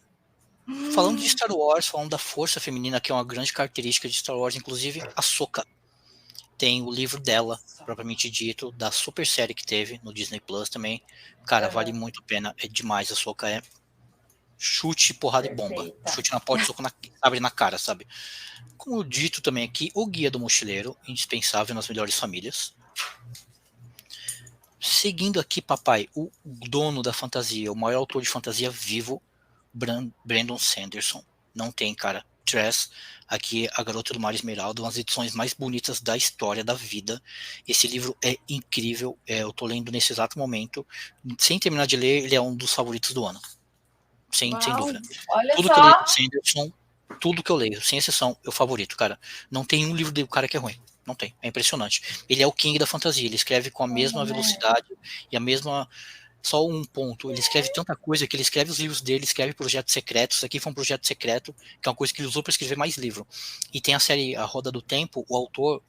Falando de Star Wars, falando da força feminina, que é uma grande característica de Star Wars, inclusive a Ahsoka. Tem o livro dela, propriamente dito, da super série que teve no Disney Plus também. Cara, vale muito a pena. É demais. A Ahsoka é chute, porrada e bomba. Chute na porta, soco abre na cara, sabe? Como dito também aqui, o Guia do Mochileiro, indispensável nas melhores famílias. Seguindo aqui, papai, o dono da fantasia, o maior autor de fantasia vivo, Brandon Sanderson. Não tem, cara. Tress, aqui A Garota do Mar Esmeralda, uma das edições mais bonitas da história da vida. Esse livro é incrível, eu tô lendo nesse exato momento. Sem terminar de ler, ele é um dos favoritos do ano. Sem dúvida. Olha tudo só. que eu leio do Sanderson, tudo que eu leio, sem exceção, é o favorito, cara. Não tem um livro do cara que é ruim. Não tem. É impressionante. Ele é o king da fantasia. Ele escreve com a mesma velocidade e a mesma... Só um ponto. Ele escreve tanta coisa que ele escreve os livros dele, escreve projetos secretos. Isso aqui foi um projeto secreto, que é uma coisa que ele usou para escrever mais livro. E tem a série A Roda do Tempo. O autor...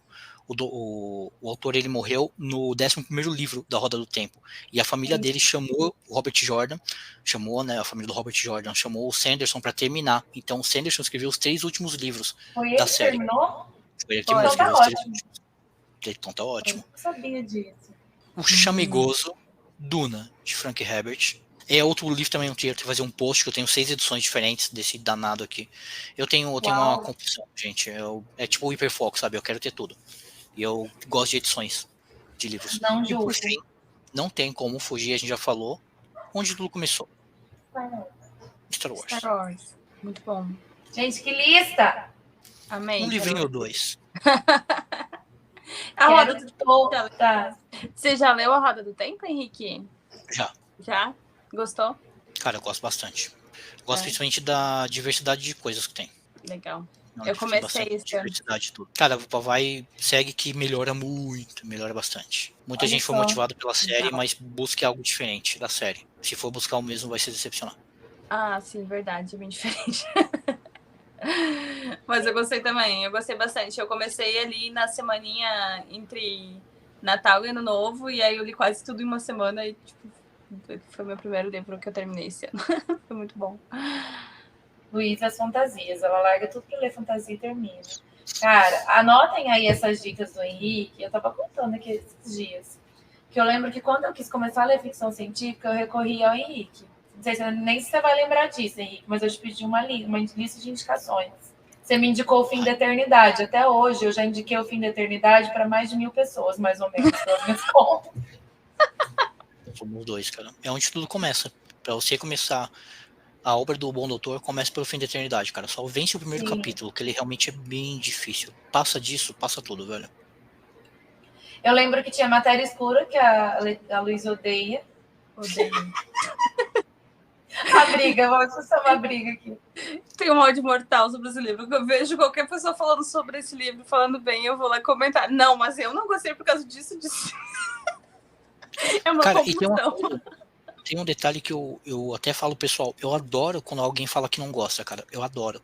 O autor, ele morreu no 11º livro da Roda do Tempo. E a família dele chamou o Robert Jordan, a família do Robert Jordan, chamou o Sanderson para terminar. Então o Sanderson escreveu os 3 últimos livros da série. Terminou? Foi ele que terminou, então escreveu os 3 últimos. Então tá ótimo. Eu não sabia disso. O Chamegoso, Duna, de Frank Herbert. É outro livro também, eu tenho que fazer um post, que eu tenho 6 edições diferentes desse danado aqui. Eu tenho uma compulsão, gente. É tipo o hiperfoco, sabe? Eu quero ter tudo. E eu gosto de edições de livros. Não e por julgo. fim, não tem como fugir, a gente já falou, onde tudo começou. Star Wars. Star Wars. Muito bom. Gente, que lista! Amém. Um livrinho ou 2. A Roda do Tempo. Você já leu A Roda do Tempo, Henrique? Já. Já? Gostou? Cara, eu gosto bastante. Gosto principalmente da diversidade de coisas que tem. Legal. Não, eu comecei esse ano. Tudo. Cara, segue que melhora muito, melhora bastante. Muita gente foi motivada pela série, mas busque algo diferente da série. Se for buscar o mesmo, vai se decepcionar. Ah, sim, verdade, é bem diferente. Mas eu gostei também, eu gostei bastante. Eu comecei ali na semaninha entre Natal e Ano Novo, e aí eu li quase tudo em uma semana, e tipo, foi meu primeiro livro que eu terminei esse ano. Foi muito bom. Luísa, as fantasias. Ela larga tudo pra ler fantasia e termina. Cara, anotem aí essas dicas do Henrique. Eu tava contando aqui esses dias. Que eu lembro que quando eu quis começar a ler ficção científica, eu recorri ao Henrique. Não sei nem se você vai lembrar disso, Henrique, mas eu te pedi uma lista de indicações. Você me indicou O Fim da Eternidade. Até hoje, eu já indiquei O Fim da Eternidade para mais de 1000 pessoas, mais ou menos, pelas minhas contas. Fomos 2, cara. É onde tudo começa. Pra você começar a obra do Bom Doutor, começa pelo Fim da Eternidade, cara. Só vence o primeiro capítulo, que ele realmente é bem difícil. Passa disso, passa tudo, velho. Eu lembro que tinha Matéria Escura, que a Luísa odeia. Odeio. A briga, vamos fazer uma briga aqui. Tem um ódio mortal sobre esse livro. Eu vejo qualquer pessoa falando sobre esse livro, falando bem, eu vou lá comentar. Não, mas eu não gostei por causa disso. É uma compulsão. Tem um detalhe que eu até falo, pessoal, eu adoro quando alguém fala que não gosta, cara. Eu adoro.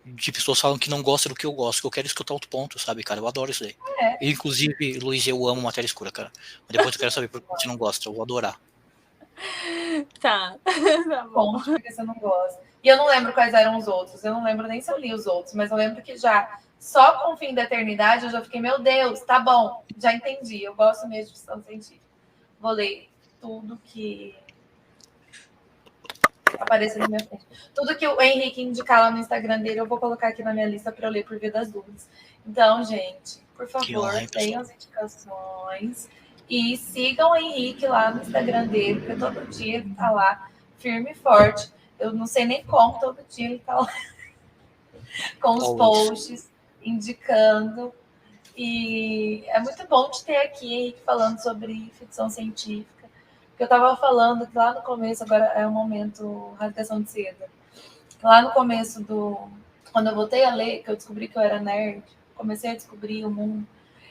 De pessoas falam que não gostam do que eu gosto, que eu quero escutar outro ponto, sabe, cara? Eu adoro isso daí. Inclusive, Luiz, eu amo Matéria Escura, cara. Mas depois eu quero saber por que você não gosta. Eu vou adorar. Tá bom. Porque você não gosta. E eu não lembro quais eram os outros. Eu não lembro nem se eu li os outros, mas eu lembro que já, só com O Fim da Eternidade, eu já fiquei, meu Deus, tá bom, já entendi. Eu gosto mesmo de ficção científica. Vou ler tudo que aparecer na minha frente. Tudo que o Henrique indicar lá no Instagram dele, eu vou colocar aqui na minha lista para eu ler por via das dúvidas. Então, gente, por favor, tenham as indicações e sigam o Henrique lá no Instagram dele, porque todo dia ele tá lá, firme e forte. Eu não sei nem como, todo dia ele tá lá com os posts, indicando. E é muito bom te ter aqui, Henrique, falando sobre ficção científica. Porque eu estava falando que lá no começo, agora é o momento rasgação de seda. Lá no começo quando eu voltei a ler, que eu descobri que eu era nerd, comecei a descobrir o mundo,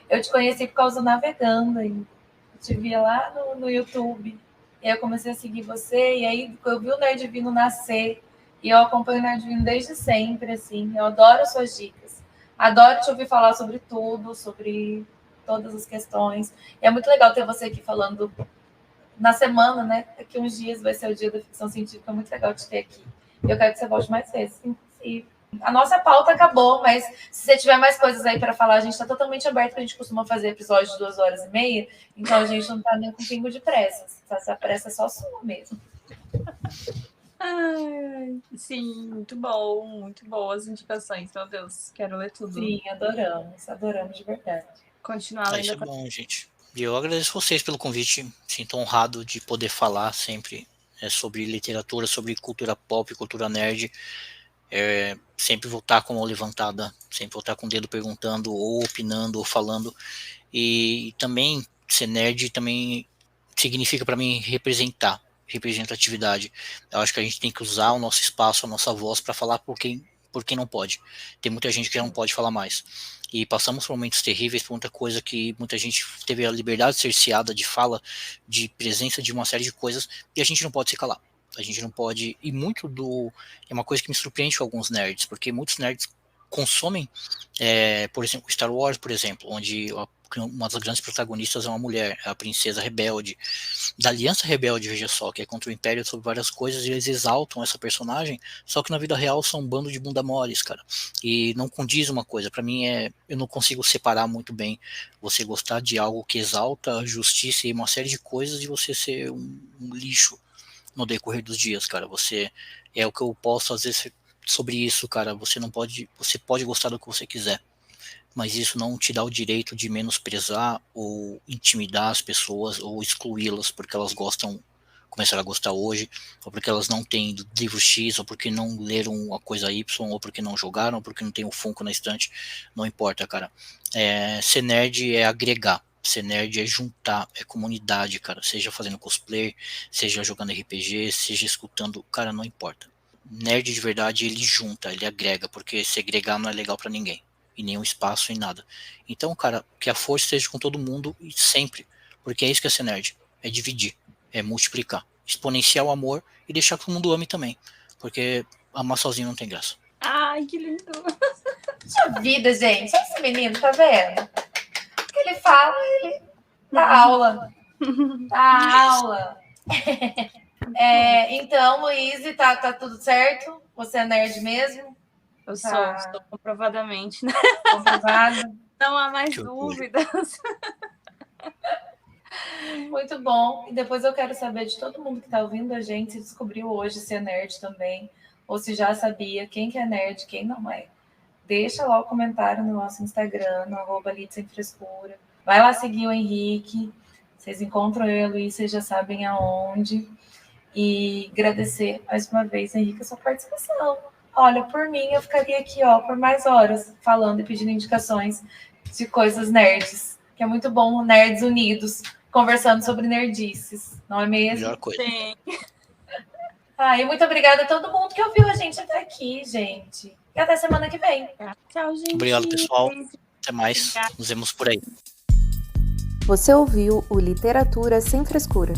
eu te conheci por causa do Navegando ainda. Eu te via lá no YouTube. E aí eu comecei a seguir você, e aí eu vi o Nerd Vino nascer, e eu acompanho o Nerd Vino desde sempre, assim. Eu adoro suas dicas. Adoro te ouvir falar sobre tudo, sobre todas as questões. E é muito legal ter você aqui falando na semana, né? Daqui uns dias vai ser o dia da ficção científica, é muito legal te ter aqui. E eu quero que você volte mais vezes, inclusive. A nossa pauta acabou, mas se você tiver mais coisas aí para falar, a gente está totalmente aberto, porque a gente costuma fazer episódios de 2h30, então a gente não está nem com pingo de pressa. Essa pressa é só sua mesmo. Ai, sim, muito bom, muito boas indicações, meu Deus, quero ler tudo. Sim, adoramos de verdade. Continuar lendo. Isso é bom, gente. E eu agradeço vocês pelo convite, sinto honrado de poder falar sempre sobre literatura, sobre cultura pop, cultura nerd. Sempre vou estar com a mão levantada, sempre vou estar com o dedo perguntando, ou opinando, ou falando. E também, ser nerd também significa para mim representatividade. Eu acho que a gente tem que usar o nosso espaço, a nossa voz para falar por quem não pode. Tem muita gente que não pode falar mais. E passamos por momentos terríveis, por muita coisa que muita gente teve a liberdade cerceada de fala, de presença de uma série de coisas, e a gente não pode se calar. A gente não pode, e é uma coisa que me surpreende com alguns nerds, porque muitos nerds consomem, por exemplo, Star Wars, por exemplo, onde uma das grandes protagonistas é uma mulher, a princesa rebelde, da Aliança Rebelde, veja só, que é contra o Império sobre várias coisas, e eles exaltam essa personagem, só que na vida real são um bando de bunda moles, cara, e não condiz uma coisa, pra mim eu não consigo separar muito bem você gostar de algo que exalta a justiça e uma série de coisas, e você ser um lixo no decorrer dos dias, cara. Você é o que eu posso fazer sobre isso, cara. Você pode gostar do que você quiser, mas isso não te dá o direito de menosprezar ou intimidar as pessoas ou excluí-las porque elas começaram a gostar hoje, ou porque elas não têm livro X, ou porque não leram a coisa Y, ou porque não jogaram, ou porque não tem o Funko na estante. Não importa, cara. Ser nerd é agregar. Ser nerd é juntar, é comunidade, cara. Seja fazendo cosplay, seja jogando RPG, seja escutando, cara, não importa. Nerd de verdade, ele junta, ele agrega, porque segregar não é legal pra ninguém. Em nenhum espaço, em nada. Então, cara, que a força esteja com todo mundo e sempre. Porque é isso que é ser nerd. É dividir, é multiplicar. Exponenciar o amor e deixar que o mundo ame também. Porque amar sozinho não tem graça. Ai, que lindo. Puxa vida, gente. Esse menino, tá vendo? Ele fala, ele dá aula. Dá aula. Então, Luíse, tá tudo certo? Você é nerd mesmo? Eu sou comprovadamente, né? Comprovado. Não há mais dúvidas. Muito bom. E depois eu quero saber de todo mundo que está ouvindo a gente se descobriu hoje ser nerd também, ou se já sabia quem que é nerd, quem não é. Deixa lá o comentário no nosso Instagram, no @litsemfrescura. Vai lá seguir o Henrique. Vocês encontram eu e a Luiz, vocês já sabem aonde. E agradecer mais uma vez, Henrique, a sua participação. Olha, por mim, eu ficaria aqui por mais horas falando e pedindo indicações de coisas nerds, que é muito bom, nerds unidos, conversando sobre nerdices, não é mesmo? Melhor coisa. Sim. E muito obrigada a todo mundo que ouviu a gente até aqui, gente. E até semana que vem. Tchau, gente. Obrigado, pessoal. Até mais. Obrigada. Nos vemos por aí. Você ouviu o Literatura Sem Frescura.